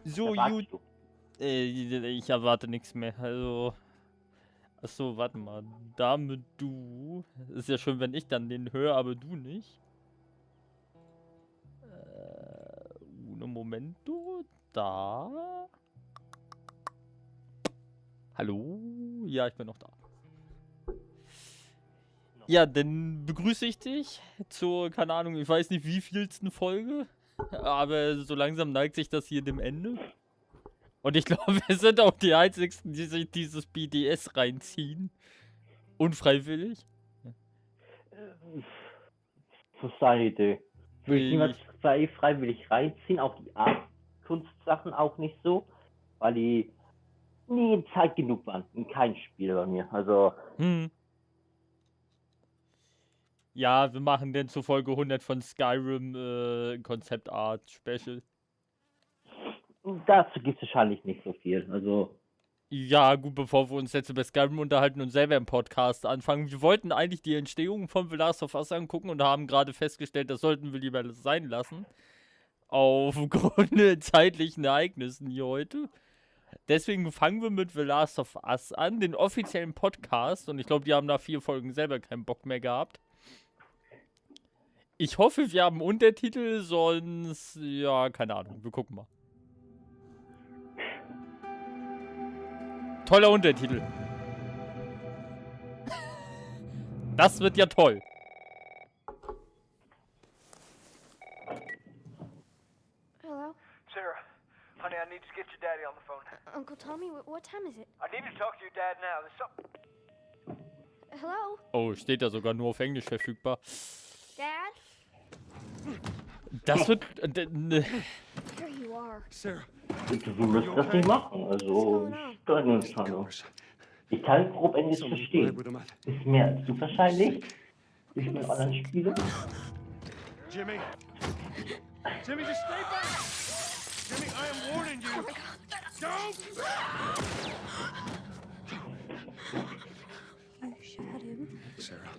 So, Erwartest gut. du? Ich erwarte nichts mehr. Also. Achso, warte mal. Dame, du. Ist ja schön, wenn ich dann den höre, aber du nicht. Uno momento. Da. Hallo? Ja, ich bin noch da. Ja, dann begrüße ich dich zur, keine Ahnung, ich weiß nicht wievielsten Folge. Aber so langsam neigt sich das hier dem Ende. Und ich glaube, wir sind auch die einzigsten, die sich dieses BTS reinziehen. Unfreiwillig. Das ist eine Idee. Würde ich niemals freiwillig reinziehen, auch die Art-Kunstsachen auch nicht so, weil die nie Zeit genug waren. In keinem Spiel bei mir. Also. Ja, wir machen denn zu Folge 100 von Skyrim Concept Art Special. Dazu gibt es wahrscheinlich nicht so viel. Also. Ja, gut, bevor wir uns jetzt über Skyrim unterhalten und selber im Podcast anfangen. Wir wollten eigentlich die Entstehung von The Last of Us angucken und haben gerade festgestellt, das sollten wir lieber sein lassen. Aufgrund der zeitlichen Ereignissen hier heute. Deswegen fangen wir mit The Last of Us an, den offiziellen Podcast. Und ich glaube, die haben nach 4 Folgen selber keinen Bock mehr gehabt. Ich hoffe, wir haben Untertitel, sonst, ja, keine Ahnung, wir gucken mal. Toller Untertitel. Das wird ja toll. Hello? Sarah, honey, I need to get your daddy on the phone. Uncle Tommy, what time is it? I need to talk to your dad now. There's something. Hello? Oh, steht da sogar nur auf Englisch verfügbar. Dad? Das wird... Here you are. Sarah. Du musst das nicht machen. Also, steuern wir uns schon. Ich kann grob Englisch verstehen. Ist mehr als du wahrscheinlich. Durch meine anderen Spiele. Jimmy. Jimmy, just stay back. Jimmy, I am warning you. Don't! You shot him. Sarah.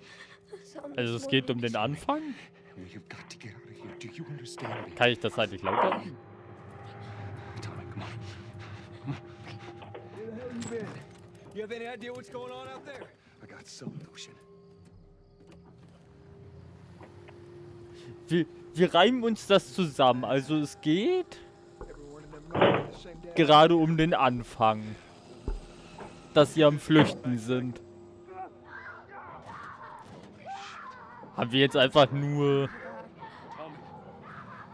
Also es geht um den Anfang? You've got to get out of here. Do you understand me? Kann ich das halt nicht lauter? Tommy, come on. Come on. Where the hell you been? You have any idea what's going on out there? I got some notion. Wir reimen uns das zusammen. Also es geht gerade um den Anfang. Dass sie am Flüchten sind. Haben wir jetzt einfach nur...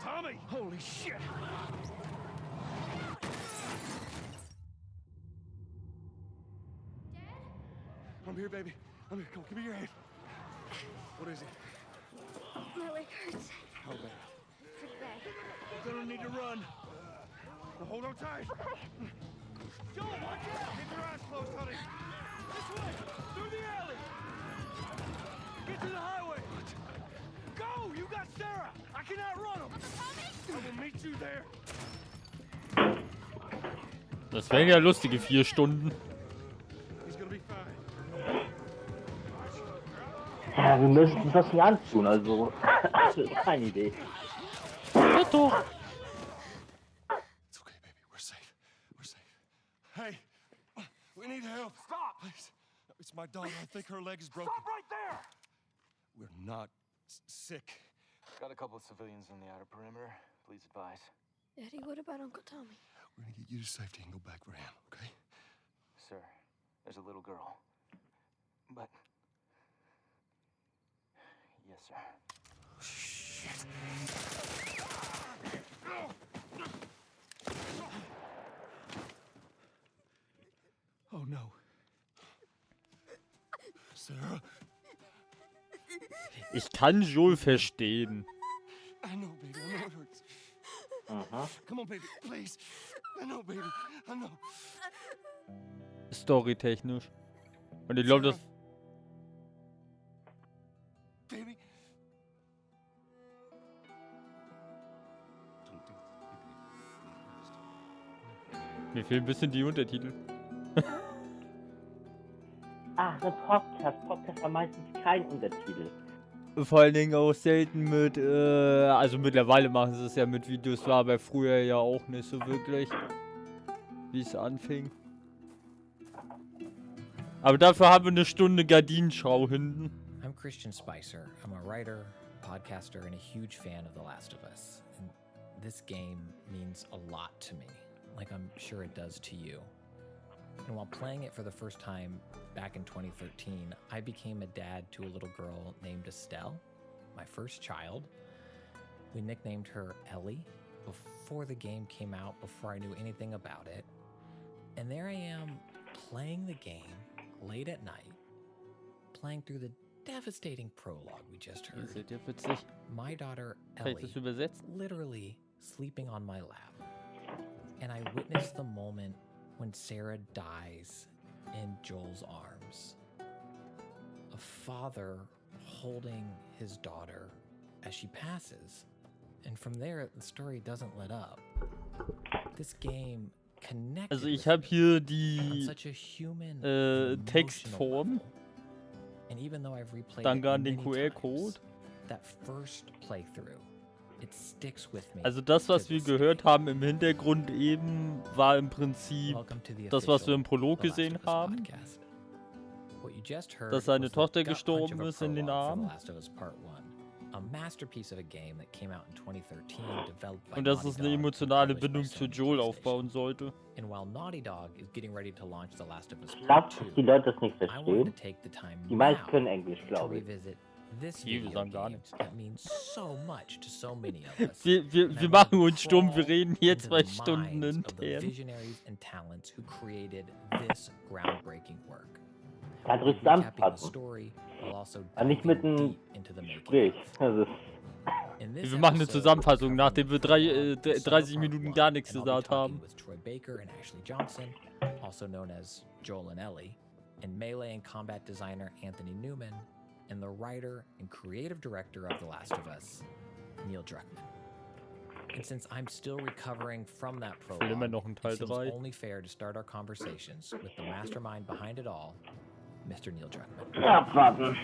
Tommy! Holy shit! I'm here, baby. I'm here. Come on, give me your hand. What is it? My leg hurts. How bad? Pretty bad. You're gonna need to run. Now hold on tight. Joel, watch out! Keep your eyes closed, honey. This way! Through the alley! Get to the highway! Go! You got Sarah! I can outrun him! I will meet you there! Das wären ja lustige 4 Stunden. He's gonna be fine. Ja, wir müssen uns das nicht antun, also. Keine Idee. Ja, doch. It's okay, baby. We're safe. We're safe. Hey, we need help. Stop! Please. It's my daughter. I think her leg is broken. Stop right there! We're not sick. Got a couple of civilians on the outer perimeter. Please advise. Daddy, what about Uncle Tommy? We're gonna get you to safety and go back for him, okay? Sir, there's a little girl. But... Yes, sir. Shit. Oh no. Sarah. Ich kann Joel verstehen. I know, baby. I know it hurts. Aha. Come on, baby, please. I know, baby. I know. Storytechnisch. Und ich glaube, das... Baby. Mir fehlen ein bisschen die Untertitel. Ach, ein Podcast. Podcast hat meistens keinen Untertitel. Vor allen Dingen auch selten mit, also mittlerweile machen sie es ja mit Videos, war aber früher ja auch nicht so wirklich, wie es anfing. Aber dafür haben wir eine Stunde Gardinenschau hinten. I'm Christian Spicer. I'm a writer, podcaster, and a huge fan of The Last of Us. And this game means a lot to me, like I'm sure it does to you. And while playing it for the first time back in 2013, I became a dad to a little girl named Estelle, my first child. We nicknamed her Ellie before the game came out, before I knew anything about it. And there I am playing the game late at night, playing through the devastating prologue we just heard. Seht ihr witzig? My daughter Kann ich Ellie das übersetzen? literally sleeping on my lap. And I witnessed the moment when Sarah dies in Joel's arms. A father holding his daughter as she passes. And from there, the story doesn't let up. This game connected Also ich with habe me hier on die such a human and emotional Textform. level. And even though I've replayed Danke it an den many QR-Code. times, that first playthrough, it sticks with me. Also das, was to wir this gehört day. haben im Hintergrund eben, war im Prinzip Welcome to the das, was wir official im Prolog The Last gesehen of Us haben. podcast. What you just heard Dass seine was the Tochter gut punch gestorben of a ist in den prologue for The Armen. Last of Us Part 1, a masterpiece of a game that came out in 2013, developed by Und dass Naughty es eine Dog and emotionale published by Bindung zu Sony Joel PlayStation. aufbauen sollte. And while Naughty Dog is getting ready to launch The Last of Us Ich Part glaube, 2, dass die Leute das nicht I wanted to verstehen. take the time Die meisten now können Englisch, to glaube ich. revisit this Viele video sagen gar game nichts. that means so much to so many of us. Wir And I wir wanted machen to uns stumm, wir crawl reden hier into 2 the Stunden minds of the intern. visionaries and talents who created this groundbreaking work. Kann We'll be ruhig recapping the zusammenfassen. story while also Aber nicht diving mit einem deep into the making Gespräch. of. Das ist In this Wir machen eine episode, Zusammenfassung, we're nachdem wir covering the prologue for 30 Part Minuten 1, gar nichts and I'll be gesagt talking haben. with Troy Baker and Ashley Johnson, also known as Joel and Ellie, and melee and combat designer Anthony Newman, and the writer and creative director of The Last of Us, Neil Druckmann. And since I'm still recovering from that will immer prologue, noch einen Teil it seems 3. only fair to start our conversations with the mastermind behind it all, Mr. Neil Druckmann. abwarten.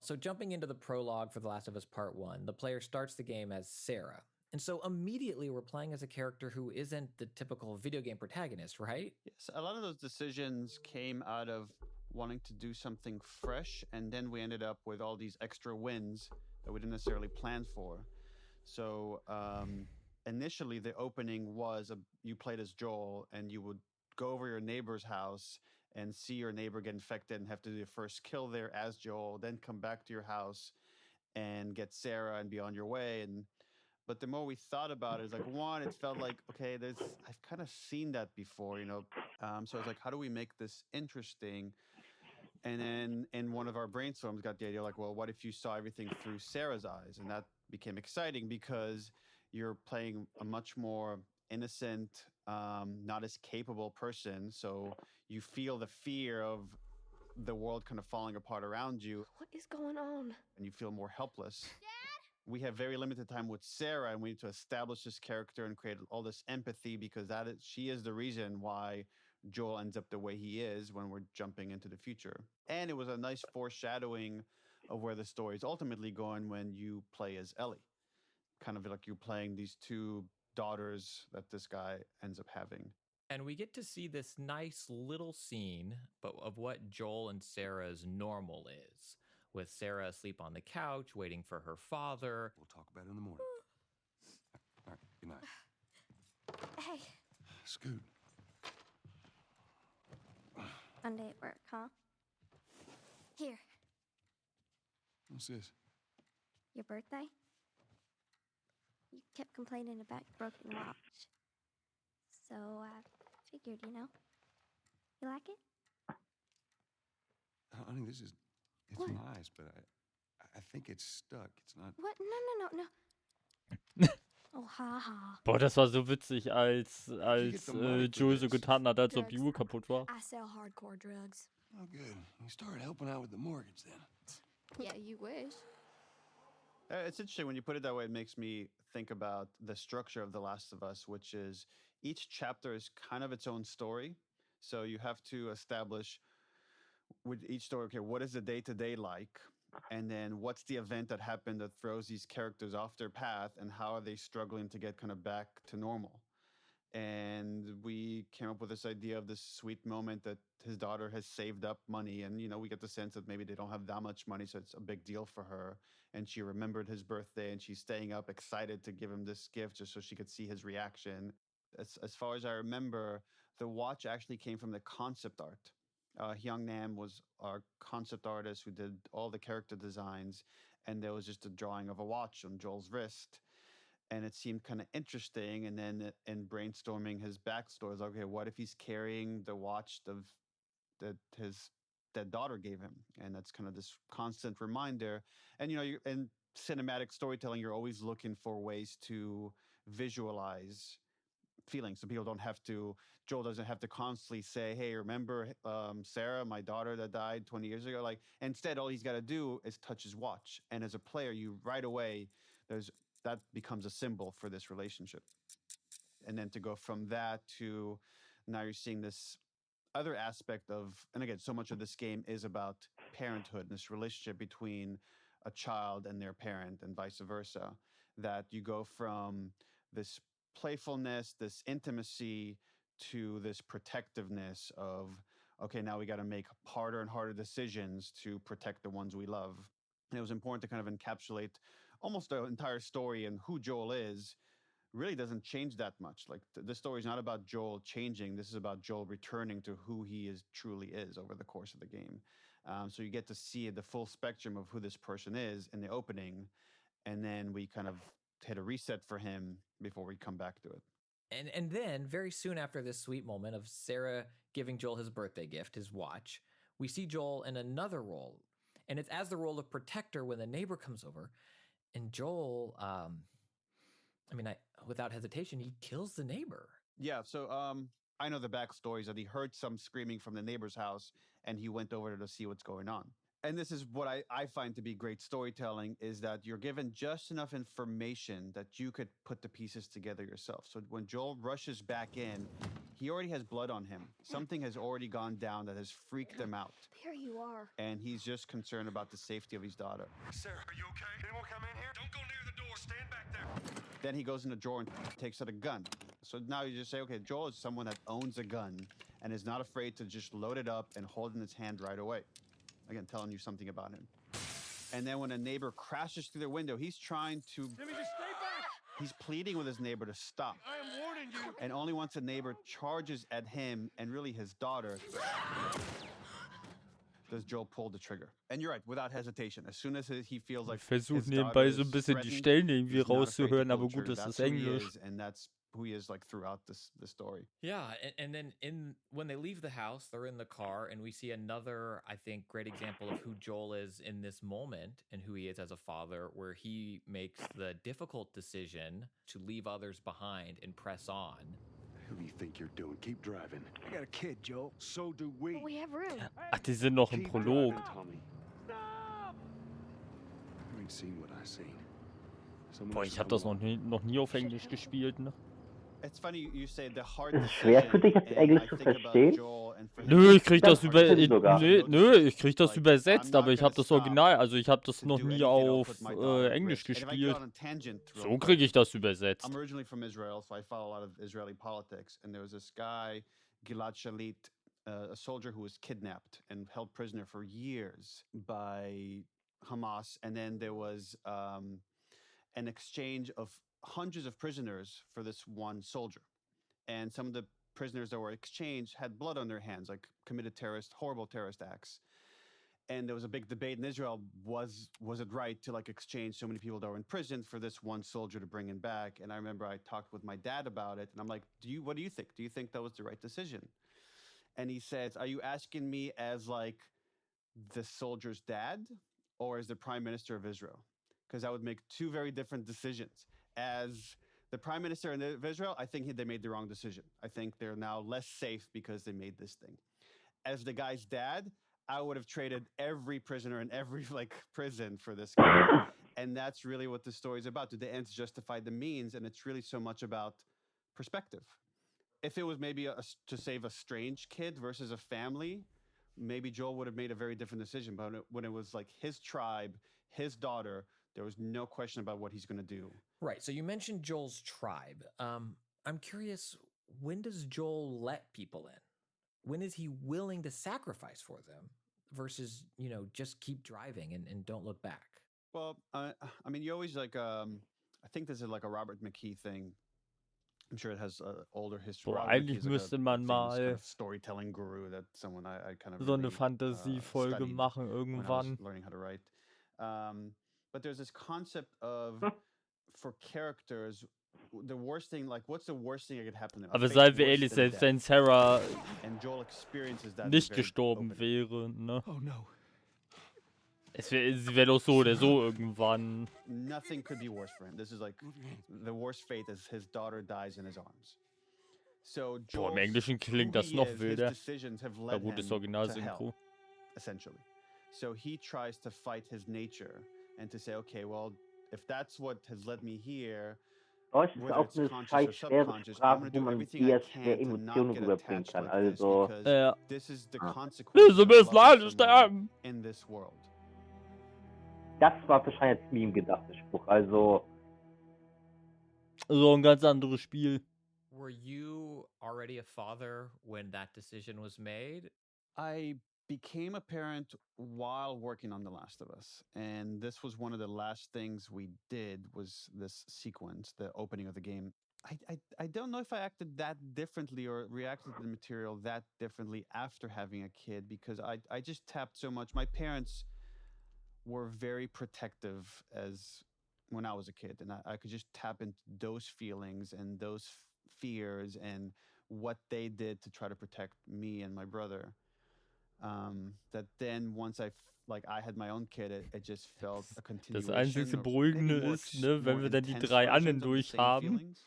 So jumping into the prologue for The Last of Us Part 1, the player starts the game as Sarah. And so immediately we're playing as a character who isn't the typical video game protagonist, right? Yes, a lot of those decisions came out of wanting to do something fresh, and then we ended up with all these extra wins that we didn't necessarily plan for. So initially, the opening was you played as Joel, and you would go over your neighbor's house and see your neighbor get infected and have to do your first kill there as Joel, then come back to your house and get Sarah and be on your way. But the more we thought about it, it's like, one, it felt like, okay, I've kind of seen that before, you know. So it's like, how do we make this interesting? And then in one of our brainstorms got the idea like, well, what if you saw everything through Sarah's eyes? And that became exciting because you're playing a much more innocent, not as capable person. So you feel the fear of the world kind of falling apart around you, What is going on? and you feel more helpless. We have very limited time with Sarah, and we need to establish this character and create all this empathy because she is the reason why Joel ends up the way he is when we're jumping into the future. And it was a nice foreshadowing of where the story is ultimately going when you play as Ellie. Kind of like you're playing these two daughters that this guy ends up having. And we get to see this nice little scene but of what Joel and Sarah's normal is, with Sarah asleep on the couch waiting for her father. We'll talk about it in the morning. All right, good night. Hey, Scoot. Monday at work, huh? Here, What's this? your birthday? You kept complaining about your broken watch. So I figured, you know. You like it? Honey, it's What? nice, but I think it's stuck. It's not. What? No. Oh, ha. Boah, das war so witzig, als Joel so getan hat, als ob die Uhr kaputt war. I sell hardcore drugs. Oh, good. You started helping out with the mortgage then. Yeah, you wish. It's interesting when you put it that way. It makes me think about the structure of The Last of Us, which is each chapter is kind of its own story. So you have to establish with each story, okay, what is the day-to-day like? And then what's the event that happened that throws these characters off their path, and how are they struggling to get kind of back to normal? And we came up with this idea of this sweet moment that his daughter has saved up money, and we get the sense that maybe they don't have that much money, so it's a big deal for her. And she remembered his birthday, and she's staying up excited to give him this gift just so she could see his reaction. As far as I remember, the watch actually came from the concept art. Hyung Nam was our concept artist who did all the character designs, and there was just a drawing of a watch on Joel's wrist. And it seemed kind of interesting. And then in brainstorming his backstory, I was like, okay, what if he's carrying the watch that his dead daughter gave him? And that's kind of this constant reminder. And in cinematic storytelling, you're always looking for ways to visualize feelings, so people don't have to. Joel doesn't have to constantly say, "Hey, remember Sarah, my daughter that died 20 years ago?" Like, instead, all he's got to do is touch his watch, and as a player, you right away that becomes a symbol for this relationship. And then to go from that to now you're seeing this other aspect of, and again, so much of this game is about parenthood and this relationship between a child and their parent and vice versa, that you go from this playfulness, this intimacy, to this protectiveness of, okay, now we got to make harder and harder decisions to protect the ones we love. And it was important to kind of encapsulate almost the entire story, and who Joel is really doesn't change that much. Like, the story is not about Joel changing. This is about Joel returning to who he truly is over the course of the game. So you get to see the full spectrum of who this person is in the opening, and then we kind of hit a reset for him before we come back to it. And then, very soon after this sweet moment of Sarah giving Joel his birthday gift, his watch, we see Joel in another role. And it's as the role of protector when the neighbor comes over. And Joel, without hesitation, he kills the neighbor. Yeah, so I know the backstory is that he heard some screaming from the neighbor's house, and he went over to see what's going on. And this is what I find to be great storytelling, is that you're given just enough information that you could put the pieces together yourself. So when Joel rushes back in, he already has blood on him. Something has already gone down that has freaked him out. There you are. And he's just concerned about the safety of his daughter. Sarah, are you okay? Anyone come in here? Don't go near the door. Stand back there. Then he goes in the drawer and takes out a gun. So now you just say, okay, Joel is someone that owns a gun and is not afraid to just load it up and hold it in his hand right away. Again, telling you something about him. And then when a neighbor crashes through their window, he's trying to... Jimmy, just stay back! He's pleading with his neighbor to stop. I am warning you! And only once a neighbor charges at him and really his daughter does Joel pull the trigger. And you're right, without hesitation. As soon as he feels like Ich versuche his nebenbei daughter so ein is bisschen die threatened, Stellen irgendwie he's not afraid to rauszuhören, pull aber the gut, trigger. das ist That's who he Englisch. is, and that's who he is like throughout the story. Yeah, and then when they leave the house, they're in the car, and we see another, I think, great example of who Joel is in this moment and who he is as a father, where he makes the difficult decision to leave others behind and press on. Who do you think you're doing? Keep driving. I got a kid, Joel. So do we. But we have room. Ach, die sind noch im Keep Prolog. driving, Tommy. You ain't seen what I seen. Someone Boah, else ich habe come das along. noch nie auf Englisch gespielt, ne? It's funny you say the hard Ist es schwer für dich, jetzt decision, Englisch and zu I think about verstehen? Joel and for him Nö, to ich krieg make das the über... hard decision. sogar. Nö, ich krieg das Like, übersetzt, I'm aber not ich habe gonna das stop Original, also ich habe das to noch do nie anything that'll auf put my daughter at Englisch risk. And if I gespielt. go on a tangent real So quick, krieg ich das übersetzt. I'm originally from Israel, so I follow a lot of Israeli politics. And there was this guy, Gilad Shalit, a soldier who was kidnapped and held prisoner for years by Hamas. And then there was an exchange of hundreds of prisoners for this one soldier. And some of the prisoners that were exchanged had blood on their hands, like committed horrible terrorist acts. And there was a big debate in Israel, was it right to like exchange so many people that were in prison for this one soldier to bring him back? And I remember I talked with my dad about it, and I'm like, what do you think? Do you think that was the right decision? And he says, are you asking me as like the soldier's dad or as the prime minister of Israel? Because that would make two very different decisions. As the prime minister of Israel, I think they made the wrong decision. I think they're now less safe because they made this thing. As the guy's dad, I would have traded every prisoner in every like prison for this guy. And that's really what the story is about. Do the ends justify the means? And it's really so much about perspective. if it was maybe to save a strange kid versus a family, maybe Joel would have made a very different decision. But when it was like his tribe, his daughter, there was no question about what he's going to do. Right. So you mentioned Joel's tribe. I'm curious, when does Joel let people in? When is he willing to sacrifice for them versus, just keep driving and don't look back? Well, I mean, you always like, I think this is like a Robert McKee thing. I'm sure it has older history. Boah, Robert eigentlich McKee is like müsste a man famous mal kind of storytelling guru. That someone I kind of so eine really Fantasiefolge studied machen when I was irgendwann. learning how to write. But there's this concept of for characters, the worst thing, like what's the worst thing that could happen to them? A Aber fate seien wir worse ehrlich, than selbst death. wenn Sarah And Joel experiences that in the nicht very gestorben opening. wäre, ne? Oh no. Sie wäre doch so oder so irgendwann. Nothing could be worse for him. This is like the worst fate is his daughter dies in his arms. So Boah, im Joel's, Englischen klingt who das he noch is, his wilder. decisions have Na led gut, das him to hell, Originalsynchro. essentially. So he tries to fight his nature and to say, okay, well, if that's what has led me here, Deutsch ist whether auch it's eine conscious scheiß or schwere subconscious, I'm Sprache, going to wo do man everything sehr I schwer can to not Emotionen get rüberbringen attached kann. like this Also, because Ja. this is the Ah. consequence Sie of müssen leider loving someone sterben. in this world. das war wahrscheinlich als Meme gedacht, der Spruch. Also, So ein ganz anderes Spiel. Were you already a father when that decision was made? I became a parent while working on The Last of Us, and this was one of the last things we did was this sequence, the opening of the game. I don't know if I acted that differently or reacted to the material that differently after having a kid because I just tapped so much. My parents were very protective as when I was a kid, and I could just tap into those feelings and those fears and what they did to try to protect me and my brother. That then once I had my own kid, it just felt a Das continuation. einzige of Beruhigende maybe more ist, ne, wenn more wir dann die intense 3 Annen versions of the durch same haben, feelings.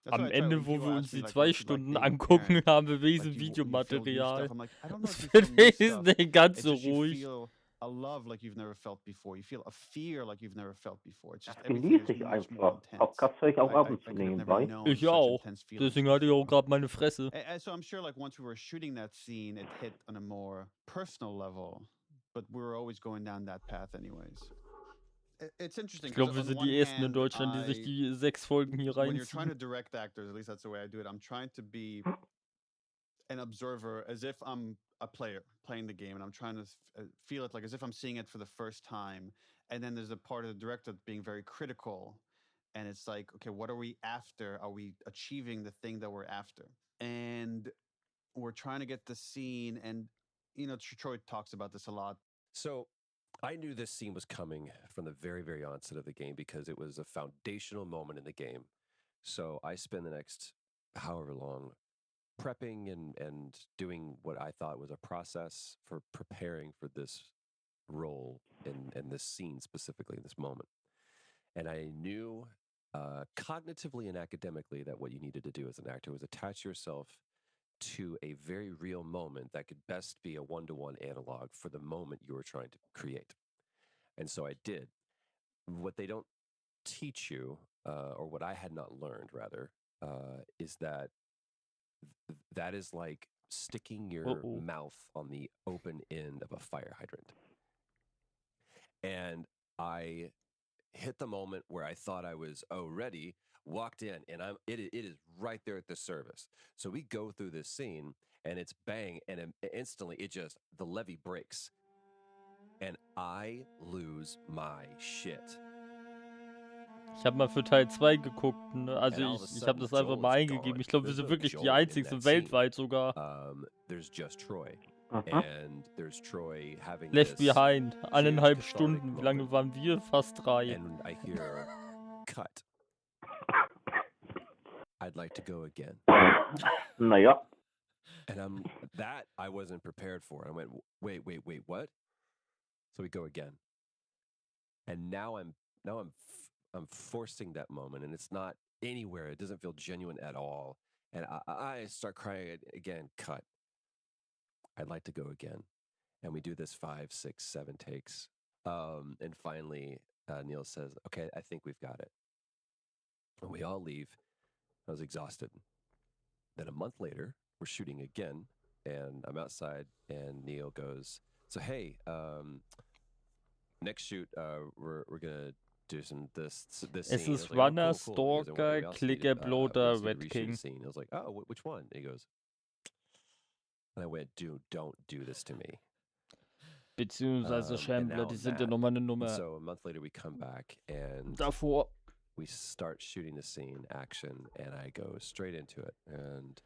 That's am why I try Ende, when wo people wir ask uns me die like 2 what's it like Stunden being a angucken, parent, haben wir like wenigstens you feel new Videomaterial. stuff. I'm like, I don't know if you Für feel new dich ist stuff. nicht ganz It's so just you ruhig. feel a love like you've never felt before. You feel a fear like you've never felt before. It's just das everything genieße is ich much more einfach. intense. Podcast höre ich auch ab I und zu could have never nebenbei. known Ich such auch. intense feelings Deswegen hatte ich auch before. gerade meine Fresse. And so I'm sure like once we were shooting that scene, it hit on a more personal level, but we were always going down that path anyways. It's interesting Ich because glaube, wir on sind one die Ersten in hand, Deutschland, die sich die 6 Folgen hier when you're trying to reinziehen. direct actors, at least that's the way I do it, I'm trying to be an observer as if I'm a player playing the game and I'm trying to feel it like as if I'm seeing it for the first time. And then there's a part of the director being very critical. And it's like, okay, what are we after? Are we achieving the thing that we're after? And we're trying to get the scene. And, Troy talks about this a lot. So I knew this scene was coming from the very, very onset of the game because it was a foundational moment in the game. So I spent the next however long prepping and doing what I thought was a process for preparing for this role in this scene specifically in this moment. And I knew cognitively and academically that what you needed to do as an actor was attach yourself to a very real moment that could best be a one-to-one analog for the moment you were trying to create. And so I did. What they don't teach you, or what I had not learned rather, is that that is like sticking your mouth on the open end of a fire hydrant. And I hit the moment where I thought I was ready, walked in, and it is right there at the service. So we go through this scene and it's bang, and instantly the levee breaks and I lose my shit. Ich habe mal für Teil 2 geguckt, ne? Also And all of a ich habe sudden, das einfach Joel mal is eingegeben. gone. Ich glaube, wir There's sind no wirklich die Joel in einzigsten that scene. weltweit sogar. There's just Troy. Aha. And there's Troy having Left this Behind. huge 1,5 cathartic Stunden. Wie lange moment. waren wir? Fast 3. And I hear, cut. I'd like to go again. Naja. And I wasn't prepared for. I went, wait, what? So we go again. And now I'm forcing that moment, and it's not anywhere. It doesn't feel genuine at all. And I start crying again, cut. I'd like to go again. And we do this 5, 6, 7 takes. And finally, Neil says, okay, I think we've got it. And we all leave. I was exhausted. Then a month later, we're shooting again, and I'm outside, and Neil goes, "So hey, next shoot, we're gonna do this Es scene." I was ist like, "Oh, Runner, cool, cool." He goes, "And Stalker, we also need Click, to, we Uploader, also need to Red reshoot a King. scene." I was like, "Oh, which one?" And he goes, and I went, "Dude, don't do this to me." Beziehungsweise And Shambler, now die I'm sind ja mad. nochmal eine And Nummer so a month later, we come back and davor. we start shooting the scene, action, and I go straight into it. And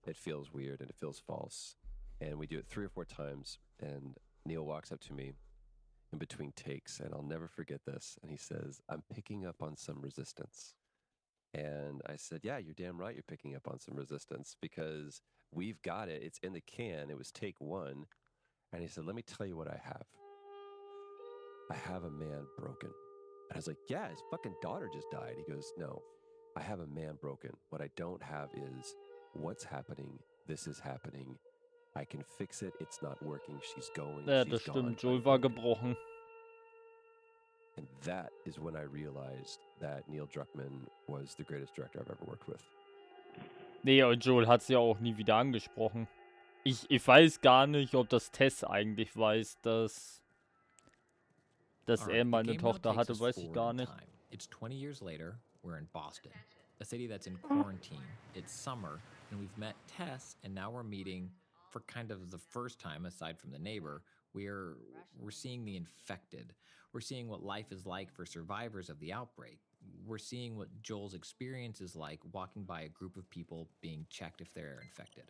it feels weird and it feels false. And we do it 3 or 4 times. And Neil walks up to me in between takes, and I'll never forget this. And he says, "I'm picking up on some resistance." And I said, "Yeah, you're damn right you're picking up on some resistance because we've got it. It's in the can. It was take 1. And he said, "Let me tell you what I have. I have a man broken." And I was like, "Yeah, his fucking daughter just died." He goes, "No, I have a man broken. What I don't have is what's happening. This is happening. I can fix it. It's not working. She's going. Ja, She's das gone. stimmt. Joel I'm war broken." gebrochen. And that is when I realized that Neil Druckmann was the greatest director I've ever worked with. Nee, und Joel hat sie ja auch nie wieder angesprochen. Ich weiß gar nicht, ob das Tess eigentlich weiß, dass All er right, mal the eine game now Tochter takes hatte, us weiß ich forward gar in nicht. time. It's 20 years later. We're in Boston, a city that's in quarantine. It's summer, and we've met Tess, and now we're meeting for kind of the first time, aside from the neighbor. We're seeing the infected. We're seeing what life is like for survivors of the outbreak. We're seeing what Joel's experience is like walking by a group of people being checked if they're infected.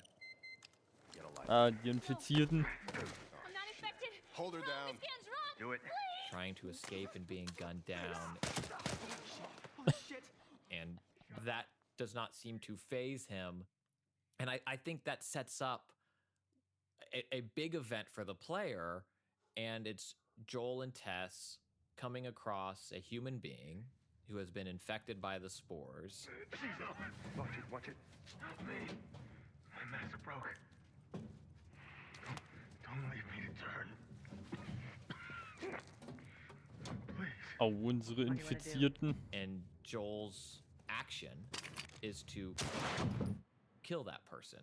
Die Infizierten. I'm not infected. Hold her down. This can's wrong. Do it. Trying to escape and being gunned down. And that does not seem to faze him. And I think that sets up a big event for the player. And it's Joel and Tess coming across a human being who has been infected by the spores. Watch it, watch it. Help me. My mask broke. Don't leave me to turn. Please. Auch unsere Infizierten. And Joel's action is to kill that person.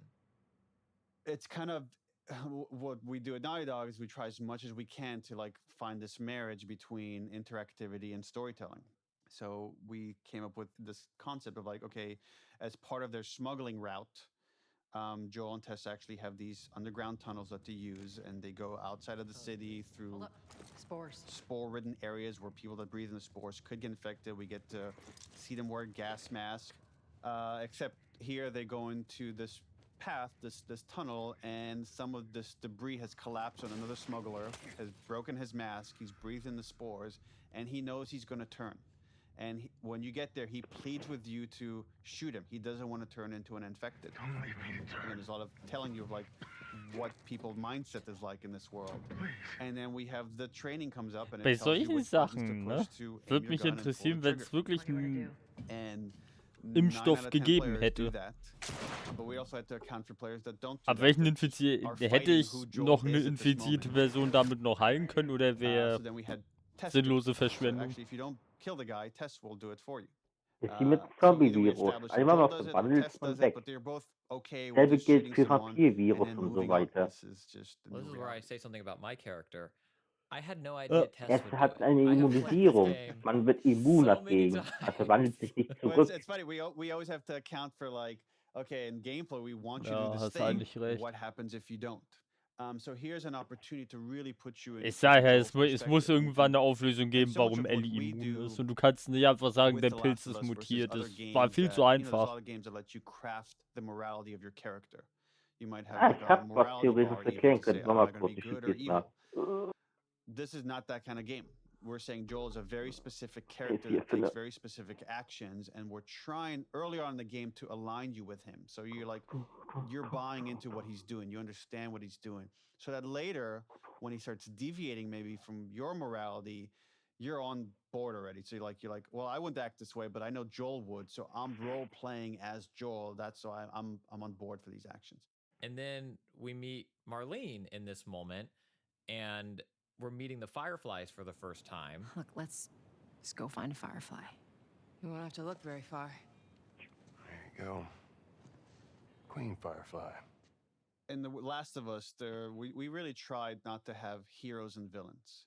It's kind of what we do at Naughty Dog is we try as much as we can to like find this marriage between interactivity and storytelling. So we came up with this concept of like, okay, as part of their smuggling route, Joel and Tess actually have these underground tunnels that they use, and they go outside of the city through Spores. spore-ridden areas where people that breathe in the spores could get infected. We get to see them wear a gas mask, except here they go into this path, this tunnel, and some of this debris has collapsed on another smuggler, has broken his mask, he's breathing the spores, and he knows he's going to turn. And when you get there, he pleads with you to shoot him. He doesn't want to turn into an infected. Don't leave me to turn. And there's a lot of telling you of like what people's mindset is like in this world. Please. And then we have the training comes up and Bei it tells you solchen which buttons to Sachen, ne? push to aim Würde your mich gun and pull the interessieren, wenn es trigger. wirklich einen And Impfstoff 9 out of 10 gegeben players do hätte. that. But we also have to account for players that don't do Ab that, welchen that Infizierten are hätte fighting ich who Joel noch eine is at this infizierte moment. Person damit noch heilen können oder So wäre then we had testing. sinnlose So Verschwendung? actually, if you don't kill the guy, Tess will do it for you. Das ist wie mit So either we Zombie-Virus. establish that Einmal Joel was does it or verwandelt Tess und does it, weg. but they're both okay with Selbe just gilt shooting für someone and Vampirvirus then und so moving on. weiter. This is just the Well, new this is where I reality. say something about my character. I had no idea Tess Es would do hat it. eine I have played this Immunisierung. game Man wird immun so many dagegen. times. Also wandelt sich nicht Well, zurück. it's funny. We always have to account for like, okay, in gameplay we want you to Ja, do this hast thing. eigentlich recht. What happens if you don't? So here's an opportunity to really put you in. Ich sage ja, es Joel's muss perspective. irgendwann eine Auflösung geben, so much warum of what Ellie we immun do ist. Und du kannst nicht einfach sagen, with der The Pilz Last of ist Us versus mutiert. other Das games war viel that, zu there's a einfach. lot of games that let you craft the morality of your character. You might have Ah, like ich a hab was morality Theoretisches bar even erklären to say, können. am Mach I mal going to kurz, be ich good schütte or jetzt mal. evil? This is not that kind of game. We're saying Joel is a very specific character hier, that takes Philipp. very specific actions, and we're trying early on in the game to align you with him. So you're like, you're buying into what he's doing. You understand what he's doing. So that later, when he starts deviating maybe from your morality, you're on board already. So you're like, well, I wouldn't act this way, but I know Joel would. So I'm role playing as Joel. That's why I'm on board for these actions. And then we meet Marlene in this moment, and we're meeting the Fireflies for the first time. Look, let's just go find a firefly. You won't have to look very far. There you go. Queen Firefly. In The Last of Us, we really tried not to have heroes and villains.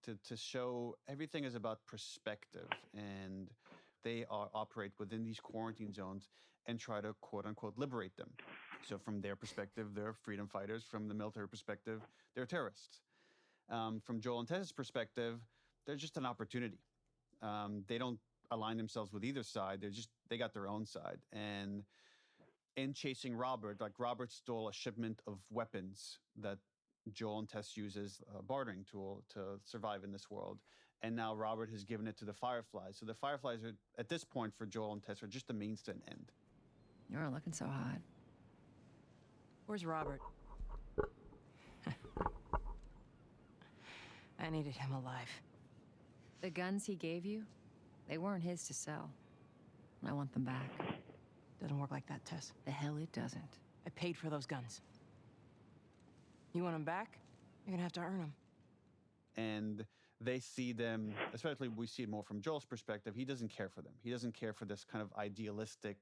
To show everything is about perspective, and they operate within these quarantine zones and try to quote unquote liberate them. So from their perspective, they're freedom fighters. From the military perspective, they're terrorists. From Joel and Tess's perspective, they're just an opportunity. They don't align themselves with either side. They got their own side. And in chasing Robert, like Robert stole a shipment of weapons that Joel and Tess use as a bartering tool to survive in this world. And now Robert has given it to the Fireflies. So the Fireflies are, at this point for Joel and Tess, are just a means to an end. You're looking so hot. Where's Robert? I needed him alive. The guns he gave you, they weren't his to sell. I want them back. Doesn't work like that, Tess. The hell it doesn't. I paid for those guns. You want them back? You're gonna have to earn them. And they see them, especially we see it more from Joel's perspective, he doesn't care for them. He doesn't care for this kind of idealistic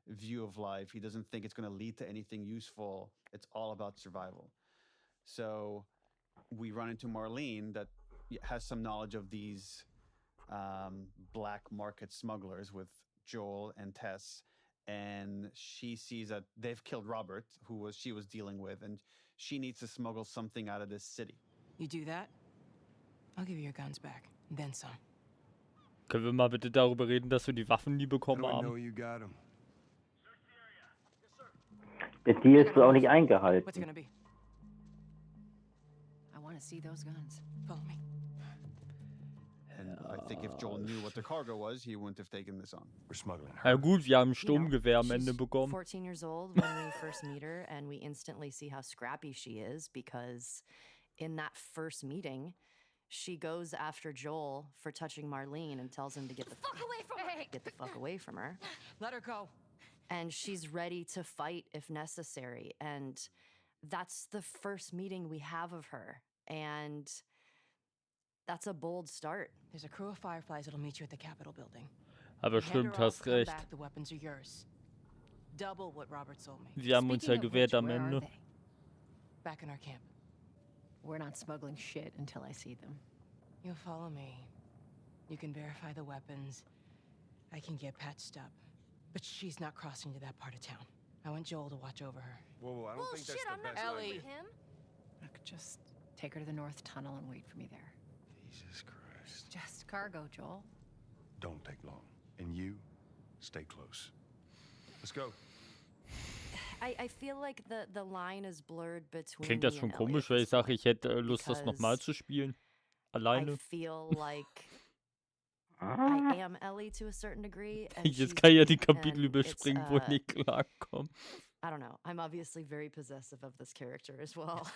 view of life. He doesn't think it's going to lead to anything useful. It's all about survival. So we run into Marlene that has some knowledge of these black market smugglers with Joel and Tess. And she sees that they've killed Robert, who she was dealing with, and she needs to smuggle something out of this city. You do that, I'll give you your guns back, and then some. Können wir mal bitte darüber reden, dass wir die Waffen nie bekommen How do I know haben? you got him? Der Deal ist wohl auch nicht eingehalten. What's it gonna be? I want to see those guns. Follow me. And I think if Joel knew what the cargo was, he wouldn't have taken this on. We're smuggling Ja her. gut, wir haben ein You know, Sturmgewehr am she's Ende bekommen. 14 years old when we first meet her, and we instantly see how scrappy she is because in that first meeting, she goes after Joel for touching Marlene and tells him to get the fuck away from her. Get the fuck away from her. Let her go. And she's ready to fight if necessary. And that's the first meeting we have of her. And that's a bold start. There's a crew of Fireflies that'll meet you at the Capitol building. Aber You hand her stimmt, off, hast come recht. back, the weapons are yours. Double what Robert sold me. Wir haben uns ja Speaking of gewehrt which, am where are Ende. they? Back in our camp. We're not smuggling shit until I see them. You'll follow me. You can verify the weapons. I can get patched up. But she's not crossing to that part of town. I want Joel to watch over her. Whoa, I don't think that's Bullshit, the I'm not best Ellie. idea. with him. Look, just take her to the North Tunnel and wait for me there. Jesus Christ. Just cargo, Joel. Don't take long. And you, stay close. Let's go. I feel like the line is blurred between Klingt das me schon and Ellie komisch, at weil this ich sage, point, ich hätte Lust, das nochmal because zu spielen? I Alleine? feel like I am Ellie to a certain degree. And she's Jetzt kann ich ja me, die Kapitel and it's, überspringen, wo ich nicht klarkomme. I don't know. I'm obviously very possessive of this character as well.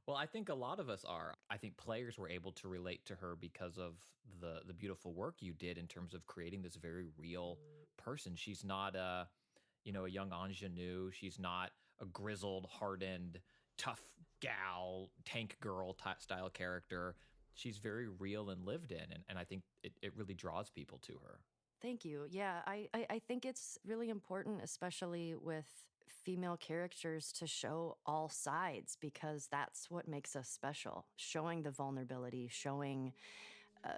Well, I think a lot of us are. I think players were able to relate to her because of the beautiful work you did in terms of creating this very real person. She's not a young ingenue. She's not a grizzled, hardened, tough gal, tank girl style character. She's very real and lived in, and I think it really draws people to her. Thank you. Yeah, I think it's really important, especially with female characters, to show all sides because that's what makes us special. Showing the vulnerability, showing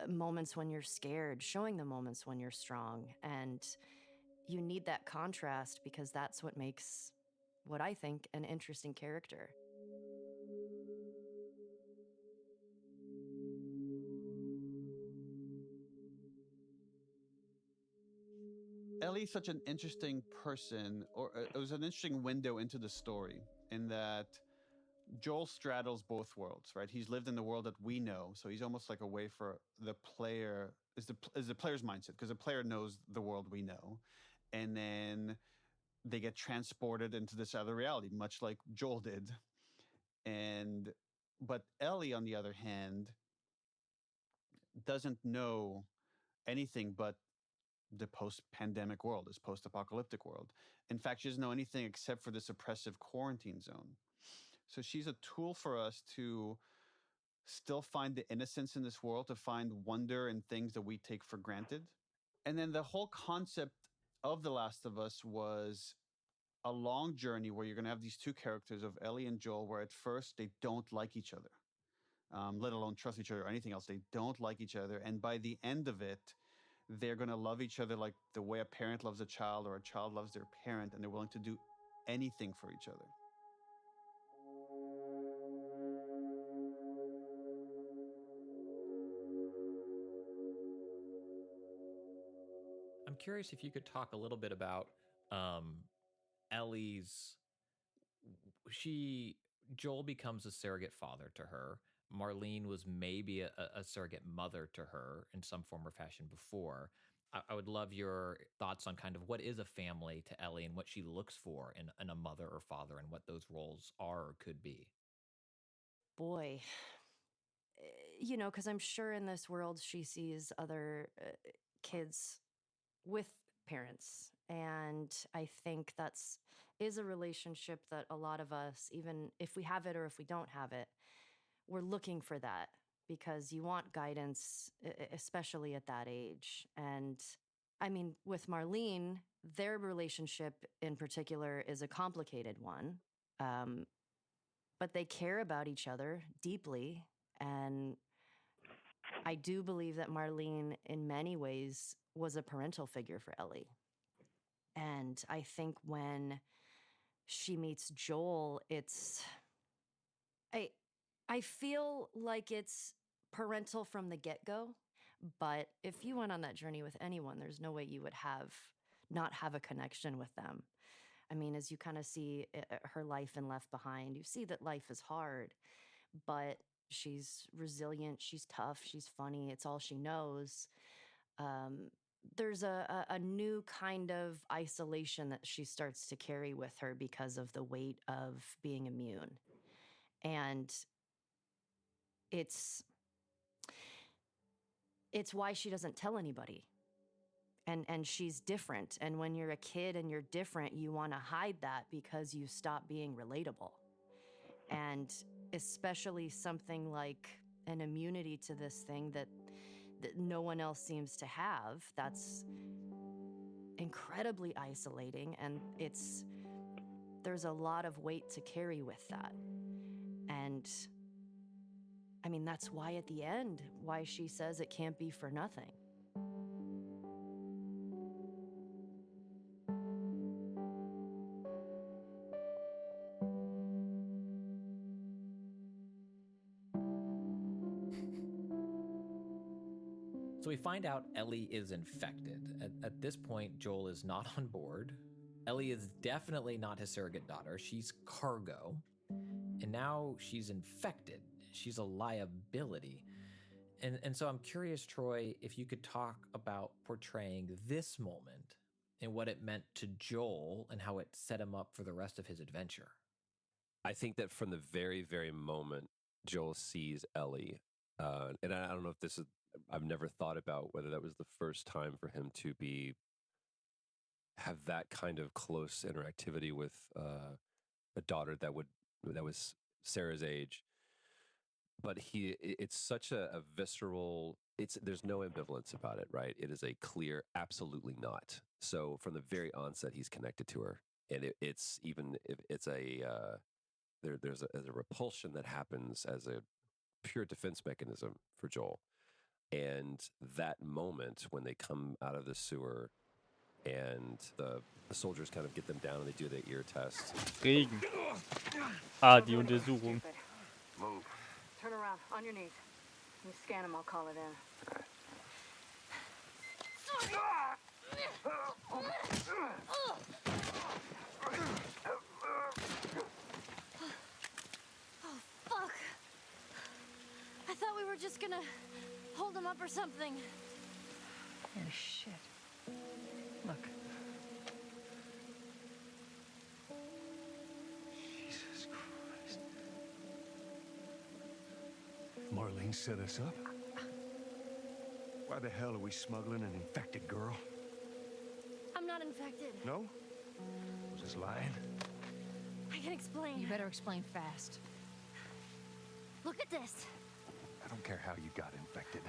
moments when you're scared, showing the moments when you're strong. And you need that contrast because that's what makes what I think an interesting character. Ellie's such an interesting person, or it was an interesting window into the story in that Joel straddles both worlds, right? He's lived in the world that we know, so he's almost like a way for the player, is the player's mindset, because the player knows the world we know, and then they get transported into this other reality, much like Joel did. But Ellie, on the other hand, doesn't know anything but the post-pandemic world, this post-apocalyptic world. In fact, she doesn't know anything except for this oppressive quarantine zone. So she's a tool for us to still find the innocence in this world, to find wonder in things that we take for granted. And then the whole concept of The Last of Us was a long journey where you're going to have these two characters of Ellie and Joel, where at first they don't like each other, let alone trust each other or anything else. They don't like each other. And by the end of it, they're going to love each other like the way a parent loves a child or a child loves their parent, and they're willing to do anything for each other. I'm curious if you could talk a little bit about Ellie's. Joel becomes a surrogate father to her. Marlene was maybe a surrogate mother to her in some form or fashion before. I would love your thoughts on kind of what is a family to Ellie and what she looks for in a mother or father and what those roles are or could be. Boy, because I'm sure in this world she sees other kids with parents. And I think is a relationship that a lot of us, even if we have it or if we don't have it, we're looking for that because you want guidance, especially at that age. And I mean, with Marlene, their relationship in particular is a complicated one. But they care about each other deeply. And I do believe that Marlene, in many ways, was a parental figure for Ellie. And I think when she meets Joel, I feel like it's parental from the get-go, but if you went on that journey with anyone, there's no way you would not have a connection with them. I mean, as you kind of see her life in Left Behind, you see that life is hard, but she's resilient, she's tough, she's funny, it's all she knows. There's a new kind of isolation that she starts to carry with her because of the weight of being immune. And it's why she doesn't tell anybody. And she's different. And when you're a kid and you're different, you want to hide that because you stop being relatable. And especially something like an immunity to this thing that no one else seems to have, that's incredibly isolating, and there's a lot of weight to carry with that. And I mean, that's why at the end, why she says it can't be for nothing. So we find out Ellie is infected. At this point, Joel is not on board. Ellie is definitely not his surrogate daughter. She's cargo. And now she's infected. She's a liability. And so I'm curious, Troy, if you could talk about portraying this moment and what it meant to Joel and how it set him up for the rest of his adventure. I think that from the very, very moment Joel sees Ellie, and I don't know if this is, I've never thought about whether that was the first time for him to have that kind of close interactivity with a daughter that was Sarah's age. But it's such a visceral, there's no ambivalence about it, right? It is a clear, absolutely not. So from the very onset, he's connected to her. And it's even if it's there's a repulsion that happens as a pure defense mechanism for Joel. And that moment when they come out of the sewer and the soldiers kind of get them down and they do the ear test. Regen. Die Untersuchung. Move. Turn around, on your knees. You scan him, I'll call it in. Oh, fuck. I thought we were just gonna hold him up or something. Oh, shit. Look. Jesus Christ. Marlene set us up? Why the hell are we smuggling an infected girl? I'm not infected. No? Was this lying? I can explain. You better explain fast. Look at this. I don't care how you got infected.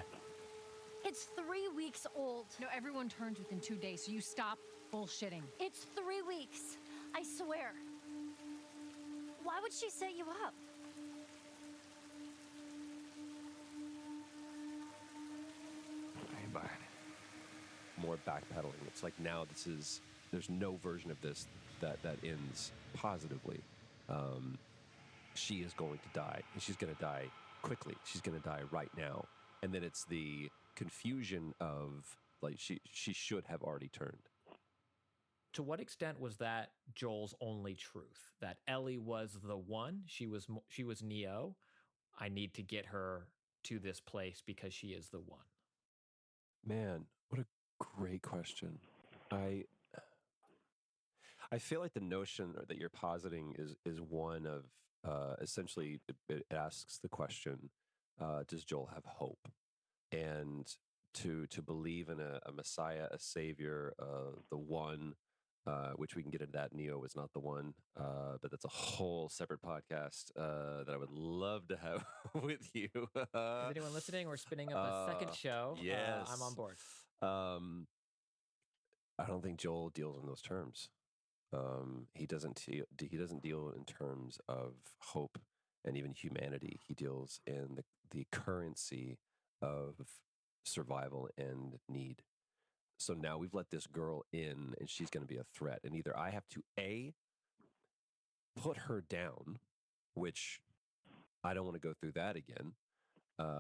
It's 3 weeks old. No, everyone turns within 2 days, so you stop bullshitting. It's 3 weeks. I swear. Why would she set you up? I ain't buying it. More backpedaling. It's like now there's no version of this that ends positively. She is going to die, and she's going to die quickly. She's going to die right now. And then it's the confusion of, like, she should have already turned. To what extent was that Joel's only truth? That Ellie was the one? She was Neo. I need to get her to this place because she is the one. Man, what a great question. I feel like the notion that you're positing is one of essentially it asks the question, does Joel have hope? And to believe in a Messiah, a savior, the one, which we can get into that. Neo was not the one, but that's a whole separate podcast that I would love to have with you. Is anyone listening? We're spinning up a second show. Yes, I'm on board. I don't think Joel deals in those terms. He doesn't deal in terms of hope and even humanity. He deals in the currency of survival and need. So now we've let this girl in, and she's going to be a threat. And either I have to A, put her down, which I don't want to go through that again,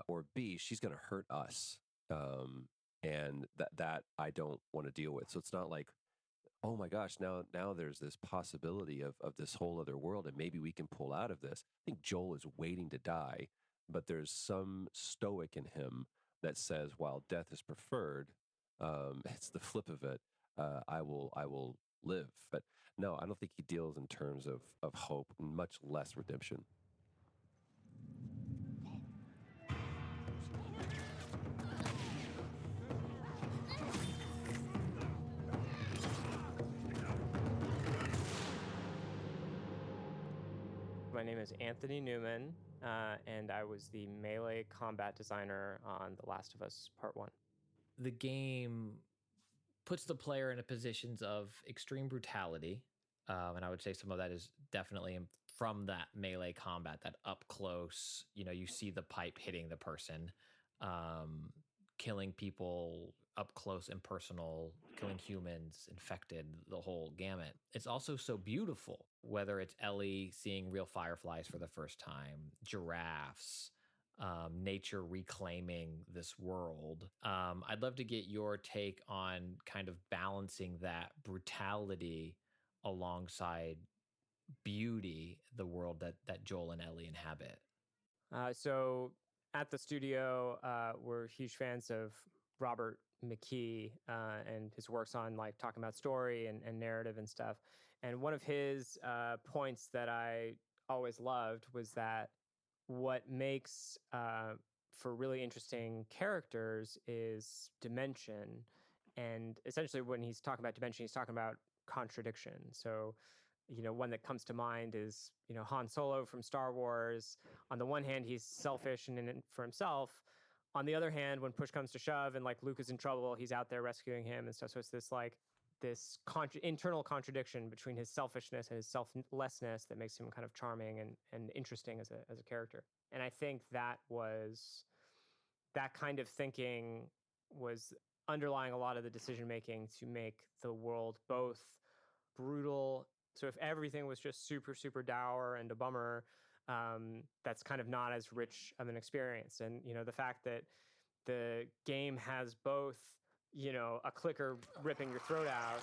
or B, she's going to hurt us, and that I don't want to deal with. So it's not like, oh my gosh, now there's this possibility of this whole other world, and maybe we can pull out of this. I think Joel is waiting to die, but there's some stoic in him that says, while death is preferred, it's the flip of it. I will live. But no, I don't think he deals in terms of hope, much less redemption. My name is Anthony Newman, and I was the melee combat designer on The Last of Us Part 1. The game puts the player in a positions of extreme brutality, and I would say some of that is definitely from that melee combat, that up close, you see the pipe hitting the person, killing people up close and personal, killing humans, infected, the whole gamut. It's also so beautiful, whether it's Ellie seeing real fireflies for the first time, giraffes, nature reclaiming this world. I'd love to get your take on kind of balancing that brutality alongside beauty, the world that Joel and Ellie inhabit. So at the studio, we're huge fans of Robert McKee and his works on like talking about story and narrative and stuff. And one of his points that I always loved was that what makes for really interesting characters is dimension. And essentially when he's talking about dimension, he's talking about contradiction. So, one that comes to mind is, Han Solo from Star Wars. On the one hand, he's selfish and in it for himself. On the other hand, when push comes to shove and like Luke is in trouble, he's out there rescuing him and stuff. So it's this internal contradiction between his selfishness and his selflessness that makes him kind of charming and interesting as a character. And I think that kind of thinking was underlying a lot of the decision making to make the world both brutal. So if everything was just super, super dour and a bummer, that's kind of not as rich of an experience. And, the fact that the game has both, a clicker ripping your throat out.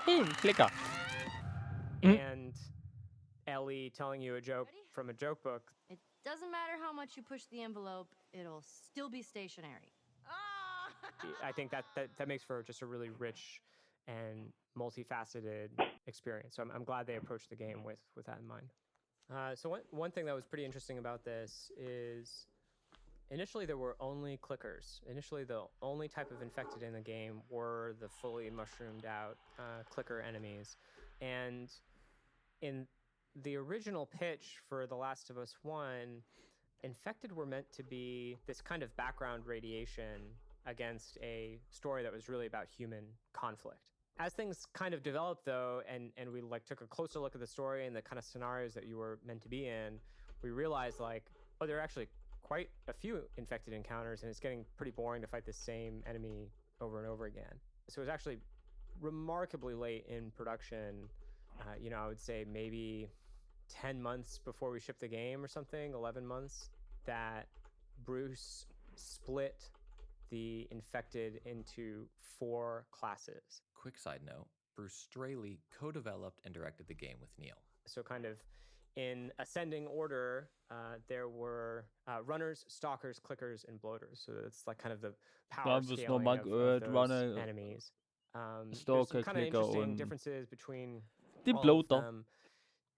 Boom, clicker. And Ellie telling you a joke from a joke book. It doesn't matter how much you push the envelope, it'll still be stationary. I think that makes for just a really rich and multifaceted experience. So I'm glad they approached the game with that in mind. So one thing that was pretty interesting about this is initially there were only clickers. Initially the only type of infected in the game were the fully mushroomed out clicker enemies. And in the original pitch for The Last of Us 1, infected were meant to be this kind of background radiation against a story that was really about human conflict. As things kind of developed, though, and we like took a closer look at the story and the kind of scenarios that you were meant to be in, we realized like, oh, there are actually quite a few infected encounters, and it's getting pretty boring to fight the same enemy over and over again. So it was actually remarkably late in production. I would say maybe 10 months before we shipped the game or something, 11 months, that Bruce split the infected into 4 classes. Quick side note, Bruce Straley co-developed and directed the game with Neil. So kind of in ascending order, there were runners, stalkers, clickers, and bloaters. So it's like kind of the power scaling of those Runner, enemies. There's Stalker, some kind of Clicker interesting und differences between die all of Bloater. them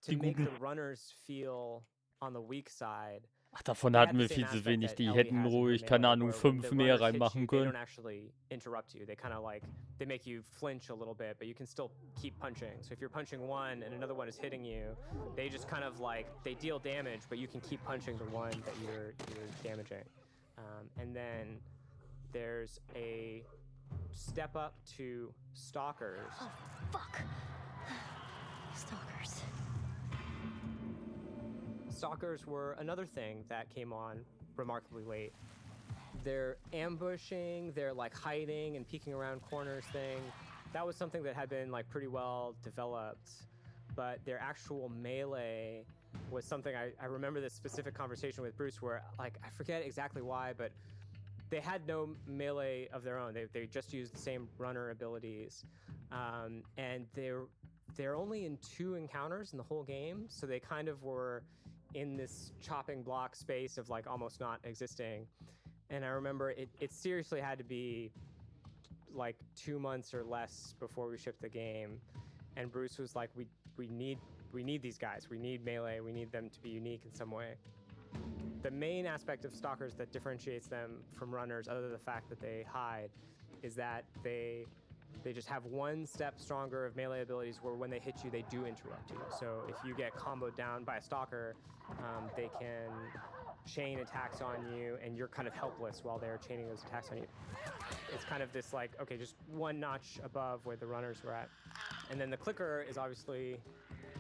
to make the runners feel on the weak side. Ach, davon hatten wir viel zu wenig. Die hätten ruhig, keine Ahnung, 5 mehr reinmachen They können. don't actually interrupt you. They kind of like, they make you flinch a little bit, but you can still keep punching. So if you're punching one and another one is hitting you, they just kind of like, they deal damage, but you can keep punching the one that you're damaging. And then there's a step up to stalkers. Oh, fuck. Stalkers. Stalkers were another thing that came on remarkably late. Their ambushing, their like hiding and peeking around corners thing, that was something that had been like pretty well developed. But their actual melee was something I remember this specific conversation with Bruce where like I forget exactly why, but they had no melee of their own. They just used the same runner abilities, and they're only in 2 encounters in the whole game, so they kind of were in this chopping block space of like almost not existing. And I remember it seriously had to be like 2 months or less before we shipped the game, and Bruce was like, we need these guys, we need melee, we need them to be unique in some way. The main aspect of stalkers that differentiates them from runners, other than the fact that they hide, is that they just have 1 step stronger of melee abilities where when they hit you, they do interrupt you. So if you get comboed down by a stalker, they can chain attacks on you, and you're kind of helpless while they're chaining those attacks on you. It's kind of this like, okay, just 1 notch above where the runners were at. And then the clicker is obviously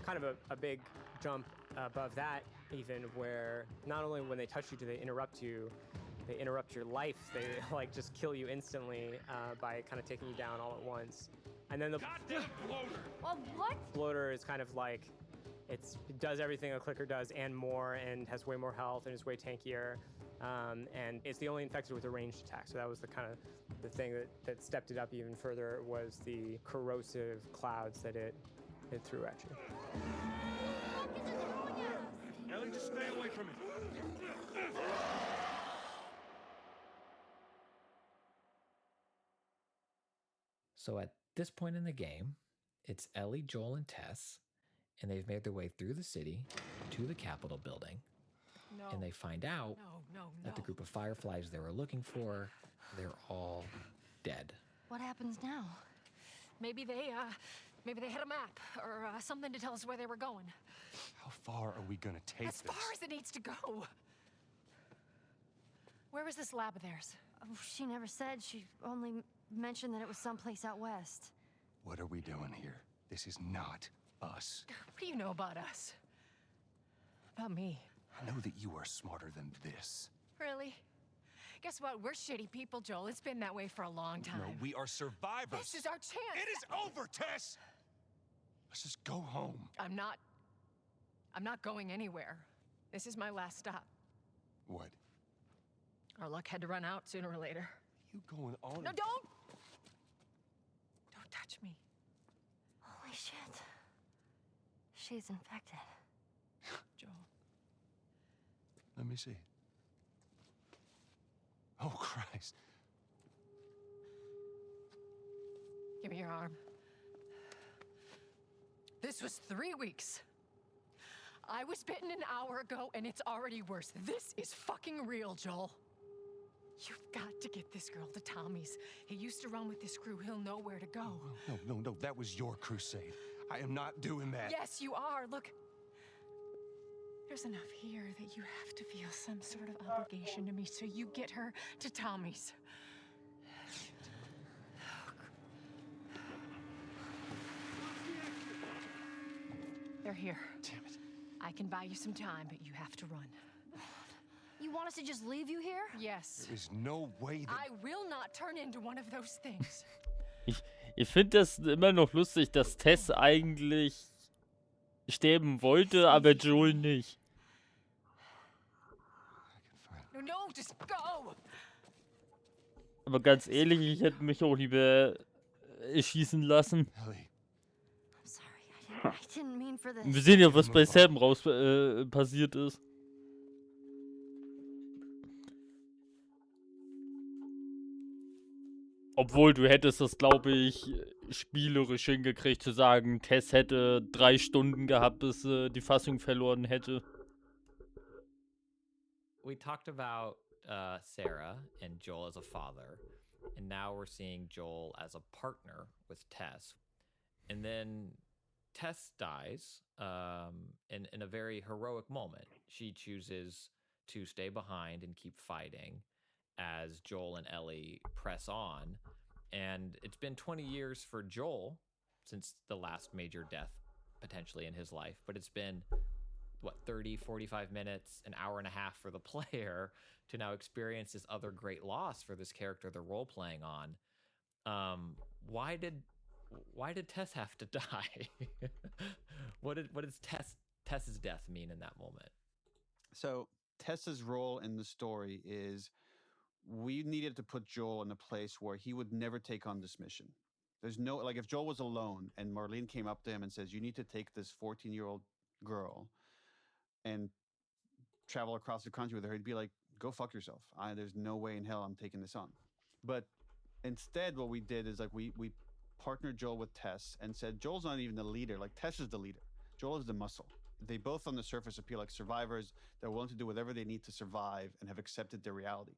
kind of a big jump above that, even, where not only when they touch you do they interrupt you, they interrupt your life. They like just kill you instantly by kind of taking you down all at once. And then the bloater. Well, what? bloater is kind of like, it does everything a clicker does and more, and has way more health and is way tankier. And it's the only infected with a ranged attack. So that was the kind of the thing that stepped it up even further, was the corrosive clouds that it threw at you. Ellie, just stay away from it. So at this point in the game, it's Ellie, Joel, and Tess, and they've made their way through the city to the Capitol building, and they find out that the group of fireflies they were looking for, they're all dead. What happens now? Maybe they had a map or something to tell us where they were going. How far are we gonna take As far as it needs to go. Where was this lab of theirs? Oh, she never said. She only mentioned that it was someplace out west. What are we doing here? This is not us. What do you know about us? About me? I know that you are smarter than this. Really? Guess what? We're shitty people, Joel. It's been that way for a long time. No, we are survivors. This is our chance. It is over, Tess! Let's just go home. I'm not going anywhere. This is my last stop. What? Our luck had to run out sooner or later. You going on? No, don't touch me. Holy shit. She's infected. Joel. Let me see. Oh, Christ. Give me your arm. This was 3 weeks. I was bitten an hour ago, and it's already worse. This is fucking real, Joel. You've got to get this girl to Tommy's. He used to run with this crew. He'll know where to go. No. That was your crusade. I am not doing that. Yes, you are. Look. There's enough here that you have to feel some sort of obligation to me, so you get her to Tommy's. They're here. Damn it. I can buy you some time, but you have to run. You want us to just leave you here? Yes. There's no way that... I will not turn into one of those things. Ich finde das immer noch lustig, dass Tess eigentlich sterben wollte, aber Joel nicht. No, just go! Aber ganz ehrlich, ich hätte mich auch lieber schießen lassen. Ellie. I'm sorry, I didn't mean for this. Wir sehen ja, was bei Sam passiert ist. Obwohl, du hättest das, glaube ich, spielerisch hingekriegt, zu sagen, Tess hätte 3 Stunden gehabt, bis sie die Fassung verloren hätte. We talked about Sarah and Joel as a father, and now we're seeing Joel as a partner with Tess. And then Tess dies in a very heroic moment. She chooses to stay behind and keep fighting as Joel and Ellie press on. And it's been 20 years for Joel since the last major death potentially in his life, but it's been, what, 30, 45 minutes, an hour and a half for the player to now experience this other great loss for this character they're role-playing on. Why did Tess have to die? What does Tess's death mean in that moment? So Tess's role in the story is we needed to put Joel in a place where he would never take on this mission. There's no, like, if Joel was alone and Marlene came up to him and says, you need to take this 14-year-old girl and travel across the country with her, he'd be like, go fuck yourself. There's no way in hell I'm taking this on. But instead, what we did is, like, we partnered Joel with Tess and said, Joel's not even the leader. Like, Tess is the leader. Joel is the muscle. They both on the surface appear like survivors. They're willing to do whatever they need to survive and have accepted their reality.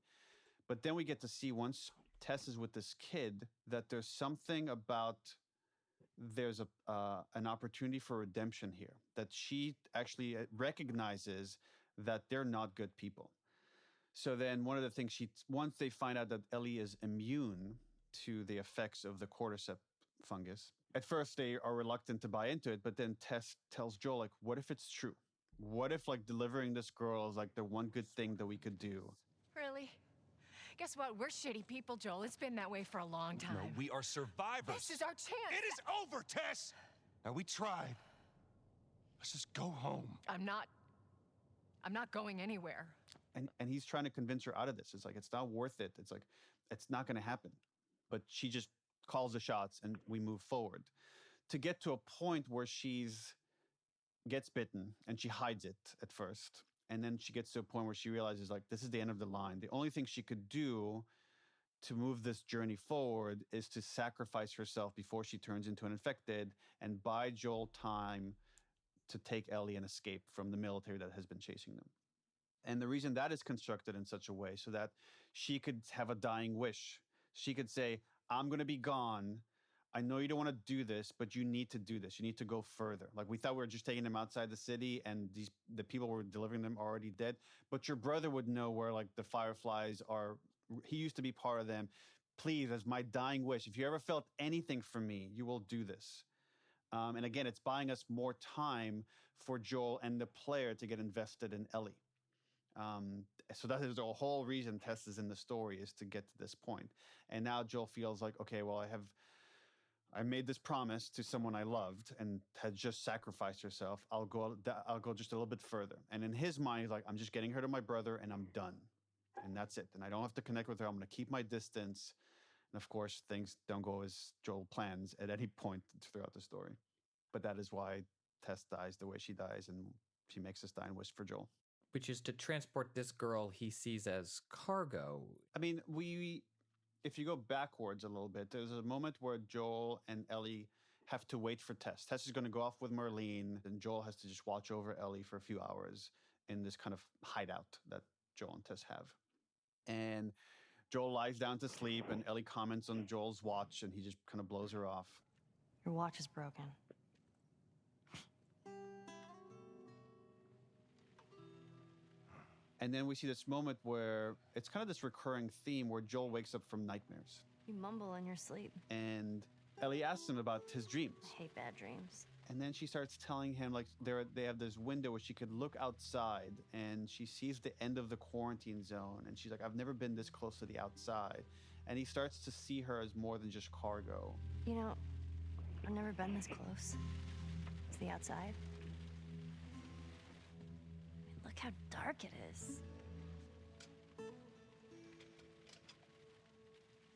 But then we get to see, once Tess is with this kid, that there's something about, there's an opportunity for redemption here, that she actually recognizes that they're not good people. So then one of the things once they find out that Ellie is immune to the effects of the cordyceps fungus, at first they are reluctant to buy into it, but then Tess tells Joel, like, what if it's true? What if, like, delivering this girl is like the one good thing that we could do? Really? Guess what? We're shitty people, Joel. It's been that way for a long time. No, we are survivors. This is our chance. It is over, Tess. Now, we tried. Let's just go home. I'm not going anywhere. And he's trying to convince her out of this. It's like, it's not worth it. It's like, it's not going to happen. But she just calls the shots and we move forward to get to a point where gets bitten and she hides it at first. And then she gets to a point where she realizes, like, this is the end of the line. The only thing she could do to move this journey forward is to sacrifice herself before she turns into an infected and buy Joel time to take Ellie and escape from the military that has been chasing them. And the reason that is constructed in such a way so that she could have a dying wish. She could say, I'm going to be gone. I know you don't want to do this, but you need to do this. You need to go further. Like, we thought we were just taking them outside the city and the people were delivering them are already dead. But your brother would know where, like, the Fireflies are. He used to be part of them. Please, as my dying wish, if you ever felt anything from me, you will do this. And again, it's buying us more time for Joel and the player to get invested in Ellie. So that is the whole reason Tess is in the story, is to get to this point. And now Joel feels like, okay, well, I made this promise to someone I loved and had just sacrificed herself. I'll go just a little bit further. And in his mind, he's like, I'm just getting her to my brother and I'm done. And that's it. And I don't have to connect with her. I'm going to keep my distance. And of course, things don't go as Joel plans at any point throughout the story. But that is why Tess dies the way she dies, and she makes this dying wish for Joel. Which is to transport this girl he sees as cargo. I mean, if you go backwards a little bit, there's a moment where Joel and Ellie have to wait for Tess. Tess is going to go off with Marlene, and Joel has to just watch over Ellie for a few hours in this kind of hideout that Joel and Tess have. And Joel lies down to sleep, and Ellie comments on Joel's watch, and he just kind of blows her off. Your watch is broken. And then we see this moment where it's kind of this recurring theme where Joel wakes up from nightmares. You mumble in your sleep. And Ellie asks him about his dreams. I hate bad dreams. And then she starts telling him, like, they have this window where she could look outside and she sees the end of the quarantine zone. And she's like, I've never been this close to the outside. And he starts to see her as more than just cargo. You know, I've never been this close to the outside. Look how dark it is.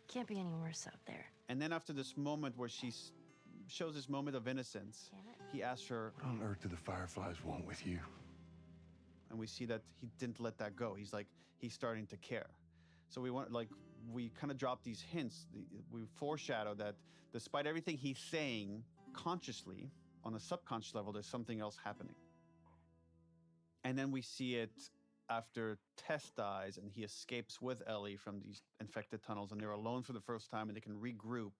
Can't be any worse out there. And then after this moment where she shows this moment of innocence, he asks her, What on earth do the Fireflies want with you? and we see that he didn't let that go. He's starting to care. So we kind of drop these hints. We foreshadow that despite everything he's saying consciously, on a subconscious level, there's something else happening. And then we see it after Tess dies and he escapes with Ellie from these infected tunnels, and they're alone for the first time and they can regroup.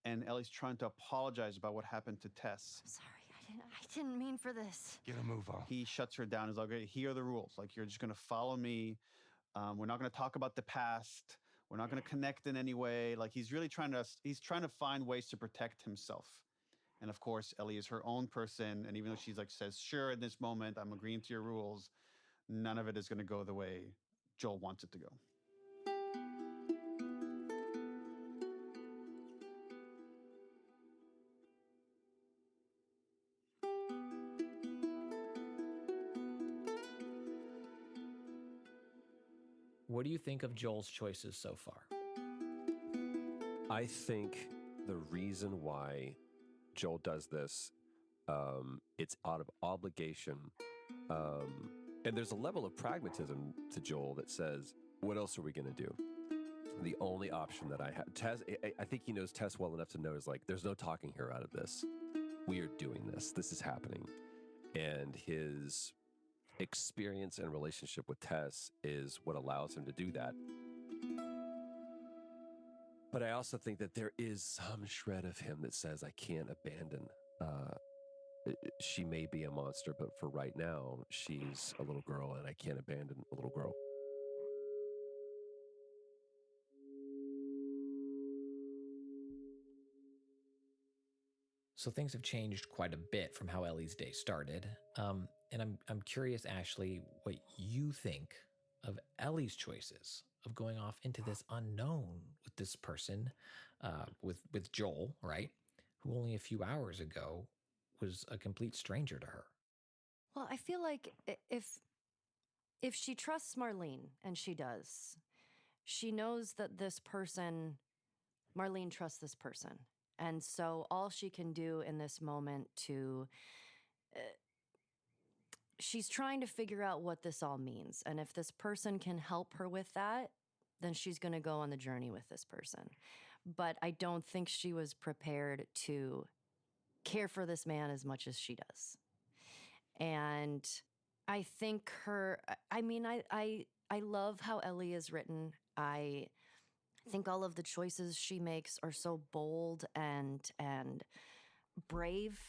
And Ellie's trying to apologize about what happened to Tess. Sorry, I didn't mean for this. Get a move on. He shuts her down. He's like, okay, here are the rules. Like, you're just going to follow me. We're not going to talk about the past. We're not going to connect in any way. Like, he's trying to find ways to protect himself. And of course, Ellie is her own person. And even though she's says, sure, in this moment, I'm agreeing to your rules, none of it is going to go the way Joel wants it to go. What do you think of Joel's choices so far? I think the reason why Joel does this, it's out of obligation. And there's a level of pragmatism to Joel that says, what else are we going to do? The only option that I have, Tess, I think he knows Tess well enough to know is there's no talking her out of this. We are doing this. This is happening. And his experience and relationship with Tess is what allows him to do that. But I also think that there is some shred of him that says, I can't abandon. She may be a monster, but for right now, she's a little girl, and I can't abandon a little girl. So things have changed quite a bit from how Ellie's day started. And I'm curious, Ashley, what you think of Ellie's choices of going off into this unknown with this person, with Joel, right? Who only a few hours ago was a complete stranger to her. Well, I feel like if she trusts Marlene, and she does, she knows that Marlene trusts this person. And so all she can do in this moment she's trying to figure out what this all means. And if this person can help her with that, then she's going to go on the journey with this person. But I don't think she was prepared to care for this man as much as she does. And I think I love how Ellie is written. I think all of the choices she makes are so bold and brave.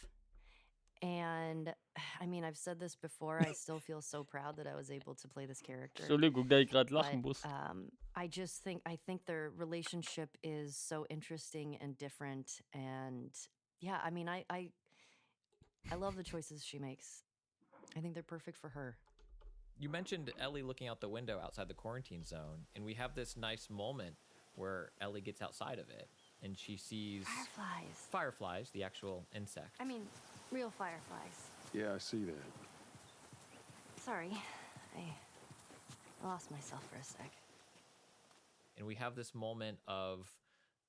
And I've said this before, I still feel so proud that I was able to play this character. Entschuldigung, da ich gerade lachen muss. I think their relationship is so interesting and different. And yeah, I love the choices she makes. I think they're perfect for her. You mentioned Ellie looking out the window outside the quarantine zone, and we have this nice moment where Ellie gets outside of it and she sees fireflies, the actual insect. Real fireflies. Yeah, I see that. Sorry, I lost myself for a sec. And we have this moment of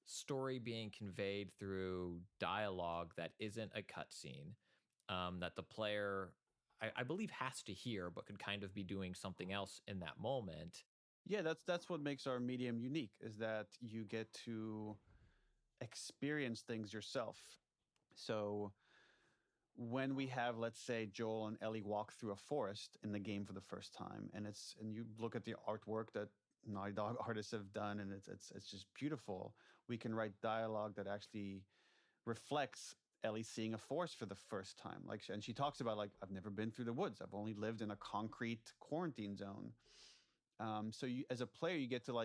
story being conveyed through dialogue that isn't a cutscene, that the player, I believe, has to hear, but could kind of be doing something else in that moment. Yeah, that's what makes our medium unique, is that you get to experience things yourself. So when we have, let's say, Joel and Ellie walk through a forest in the game for the first time, and you look at the artwork that Naughty Dog artists have done, and it's just beautiful. We can write dialogue that actually reflects Ellie seeing a forest for the first time. And she talks about, I've never been through the woods. I've only lived in a concrete quarantine zone. So you, as a player, you get to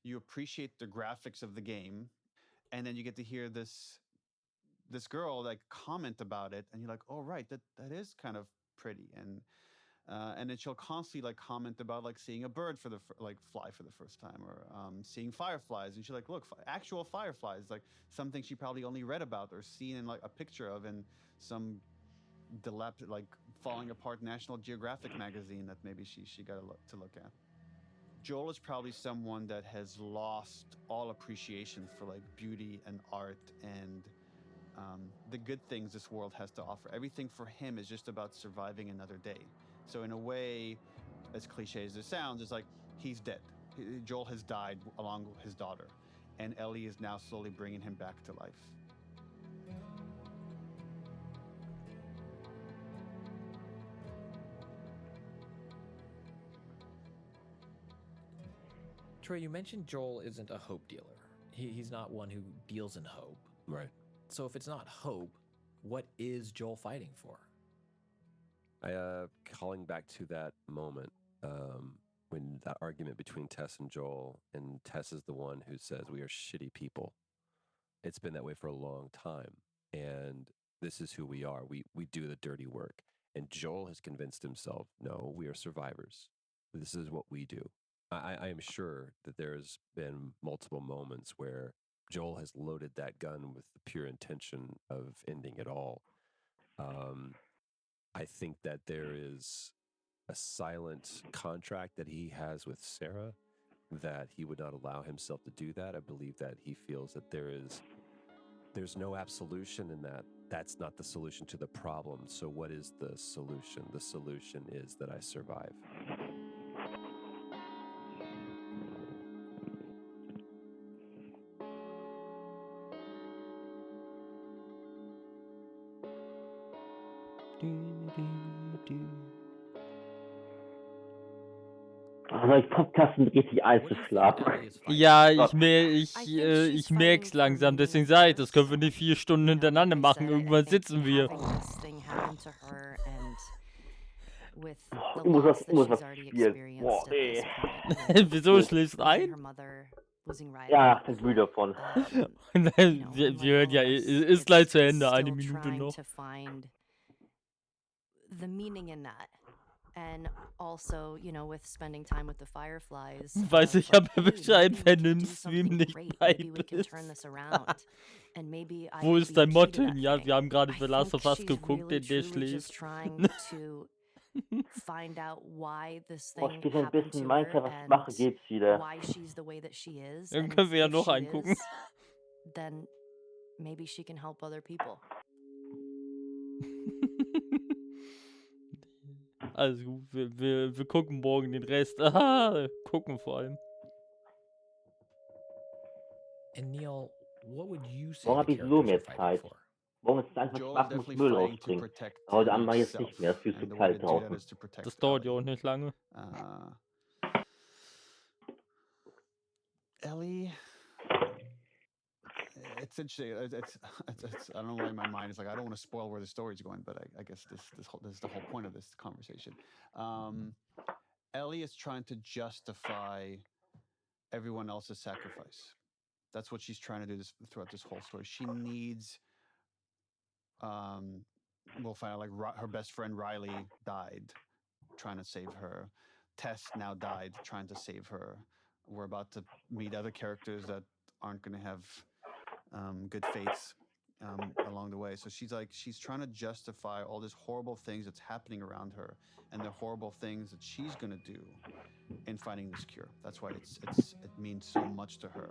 you appreciate the graphics of the game, and then you get to hear this this girl like comment about it, and you're like, oh right, that is kind of pretty, and then she'll constantly like comment about like seeing a bird for the fly for the first time, or seeing fireflies, and she's like, look, actual fireflies, like something she probably only read about or seen in like a picture of in some like falling apart National Geographic magazine that maybe she got to look at. Joel is probably someone that has lost all appreciation for like beauty and art and the good things this world has to offer. Everything for him is just about surviving another day. So in a way, as cliche as it sounds, it's like he's dead. Joel has died along with his daughter, and Ellie is now slowly bringing him back to life. Troy, you mentioned Joel isn't a hope dealer. He's not one who deals in hope. Right. So if it's not hope, what is Joel fighting for? Calling back to that moment when that argument between Tess and Joel, and Tess is the one who says we are shitty people. It's been that way for a long time, and this is who we are. We do the dirty work. And Joel has convinced himself, no, we are survivors. This is what we do. I am sure that there's been multiple moments where Joel has loaded that gun with the pure intention of ending it all. I think that there is a silent contract that he has with Sarah that he would not allow himself to do that. I believe that he feels that there's no absolution in that. That's not the solution to the problem. So what is the solution? The solution is that I survive. Aber ich Podcast sind richtig einzuschlafen. Ja, ich merk's langsam, deswegen sage ich, das können wir nicht 4 Stunden hintereinander machen, irgendwann sitzen wir. Ich muss was spielen. Boah, ey. Wieso, schläfst du ein? Ja, ich bin müde davon. Wir hören ja, ist gleich zu Ende, 1 Minute noch. The meaning in that. And also, you know, with spending time with the fireflies. Weiß ich habe Bescheid, wenn du im Stream nicht bei bist. Wo ist dein Motto hin? Ja, wir haben gerade The Last of Us geguckt, der schläft. Find out why this Boah, thing ich ein happened bisschen to Minecraft, her was ich mache, geht's wieder. why she's the way that she is. Dann And können wir ja if noch she eingucken. is, then maybe she can help other people. Also gut, wir gucken morgen den Rest. Aha, gucken vor allem. And Neil, what would you say Warum habe the ich so characters mehr are fighting Zeit? for? Warum ist es einfach Spaß, muss Müll rausbringen? Heute Abend mache ich jetzt nicht mehr, es ist viel zu kalt draußen. Das dauert ja auch nicht lange. Ellie, it's interesting. It's I don't know why my mind is like, I don't want to spoil where the story's going, but I guess this is the whole point of this conversation. Ellie is trying to justify everyone else's sacrifice. That's what she's trying to do throughout this whole story. She needs, we'll find out, like her best friend Riley died trying to save her. Tess now died trying to save her. We're about to meet other characters that aren't going to have good fates along the way. So she's trying to justify all these horrible things that's happening around her and the horrible things that she's going to do in finding this cure. That's why it means so much to her.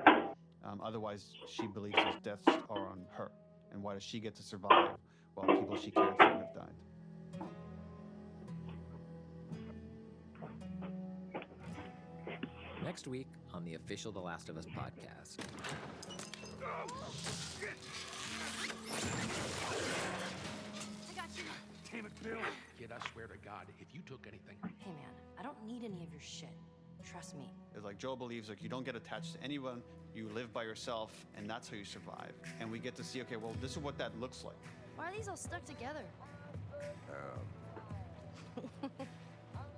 Otherwise, she believes these deaths are on her. And why does she get to survive while people she cared for have died? Next week on the official The Last of Us podcast. I got you. Damn it, Bill. Kid, I swear to God, if you took anything... Hey man, I don't need any of your shit. Trust me. It's like Joe believes like you don't get attached to anyone, you live by yourself, and that's how you survive. And we get to see, okay, well, this is what that looks like. Why are these all stuck together?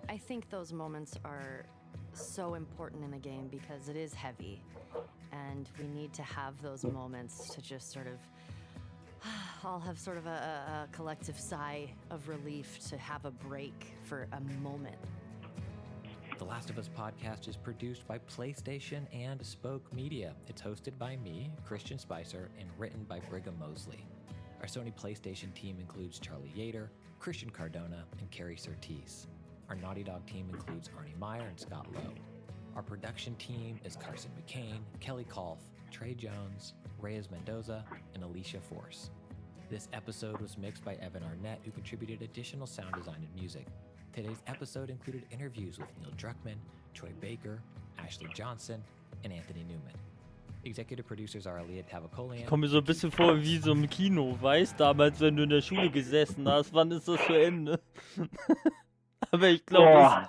I think those moments are so important in the game because it is heavy. And we need to have those moments to just sort of all have sort of a collective sigh of relief to have a break for a moment. The Last of Us podcast is produced by PlayStation and Spoke Media. It's hosted by me, Christian Spicer, and written by Brigham Mosley. Our Sony PlayStation team includes Charlie Yater, Christian Cardona, and Carrie Surtees. Our Naughty Dog team includes Arnie Meyer and Scott Lowe. Our production team is Carson McCain, Kelly Kolf, Trey Jones, Reyes Mendoza, and Alicia Force. This episode was mixed by Evan Arnett, who contributed additional sound design and music. Today's episode included interviews with Neil Druckmann, Troy Baker, Ashley Johnson, and Anthony Newman. Executive producers are Aaliyah Tavakolian. Ich komme mir so ein bisschen vor wie so im Kino, weißt du, damals, wenn du in der Schule gesessen hast, wann ist das zu Ende? Aber ich glaube,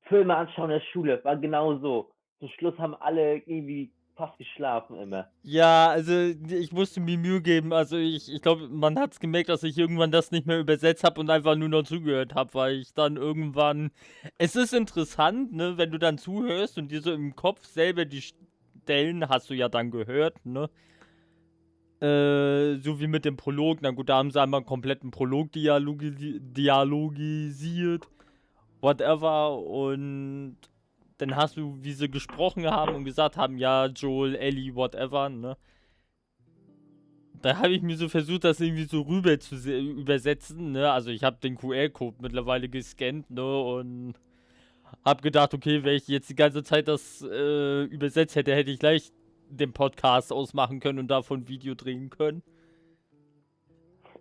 Filme anschauen in der Schule, war genau so. Zum Schluss haben alle irgendwie fast geschlafen immer. ja, also ich musste mir Mühe geben. Also ich glaube, man hat es gemerkt, dass ich irgendwann das nicht mehr übersetzt habe und einfach nur noch zugehört habe, weil ich dann irgendwann... Es ist interessant, ne, wenn du dann zuhörst und dir so im Kopf selber die Stellen hast du ja dann gehört, ne? So wie mit dem Prolog. Na gut, da haben sie einmal einen kompletten Prolog dialogisiert. Whatever. Und dann hast du, wie sie gesprochen haben und gesagt haben, ja, Joel, Ellie, whatever, ne? Da habe ich mir so versucht, das irgendwie so rüber zu übersetzen, ne? Also ich habe den QR-Code mittlerweile gescannt, ne? Und habe gedacht, okay, wenn ich jetzt die ganze Zeit das übersetzt hätte, hätte ich gleich den Podcast ausmachen können und davon ein Video drehen können.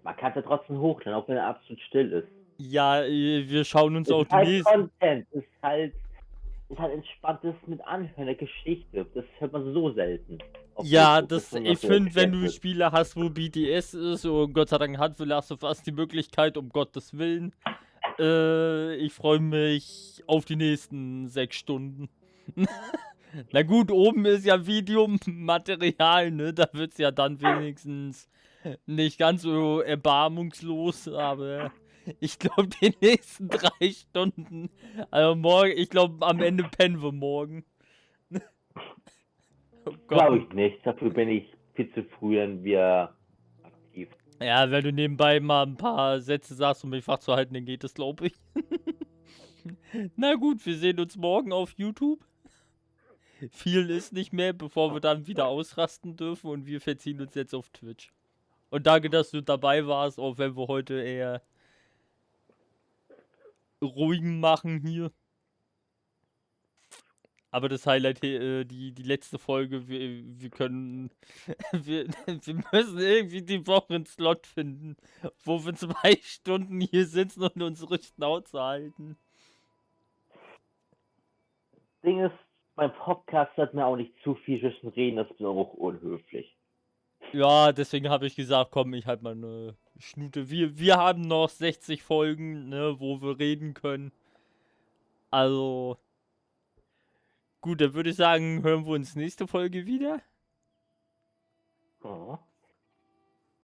Man kann es ja trotzdem hochladen, auch wenn er absolut still ist. Ja, wir schauen uns auch Ist halt demnächst... Content, ist halt entspanntes mit Anhören der Geschichte. Das hört man so selten. Auf Ja, YouTube, dass man ich das so finde, wenn du erklärt wird. Spiele hast, wo BTS ist, und Gott sei Dank hat The Last of Us die Möglichkeit, um Gottes Willen, ich freue mich auf die nächsten 6 Stunden. Na gut, oben ist ja Videomaterial, ne? Da wird es ja dann wenigstens nicht ganz so erbarmungslos, aber ich glaube, die nächsten 3 Stunden, also morgen, ich glaube, am Ende pennen wir morgen. Oh Glaube Gott. ich nicht. Dafür bin ich viel zu früh dann wieder aktiv. Ja, wenn du nebenbei mal ein paar Sätze sagst, um mich wach zu halten, dann geht das, glaube ich. Na gut, wir sehen uns morgen auf YouTube. Viel ist nicht mehr, bevor wir dann wieder ausrasten dürfen und wir verziehen uns jetzt auf Twitch. Und danke, dass du dabei warst, auch wenn wir heute eher ruhigen machen hier. Aber das Highlight, die letzte Folge, wir können, wir müssen irgendwie die Woche einen Slot finden, wo wir 2 Stunden hier sitzen und unsere Schnauze halten. Ding ist, mein Podcast hat mir auch nicht zu viel zwischen reden, das ist auch unhöflich. Ja, deswegen habe ich gesagt, komm, ich halt mal eine Schnute. Wir haben noch 60 Folgen, ne, wo wir reden können. Also, gut, dann würde ich sagen, hören wir uns nächste Folge wieder. Ja.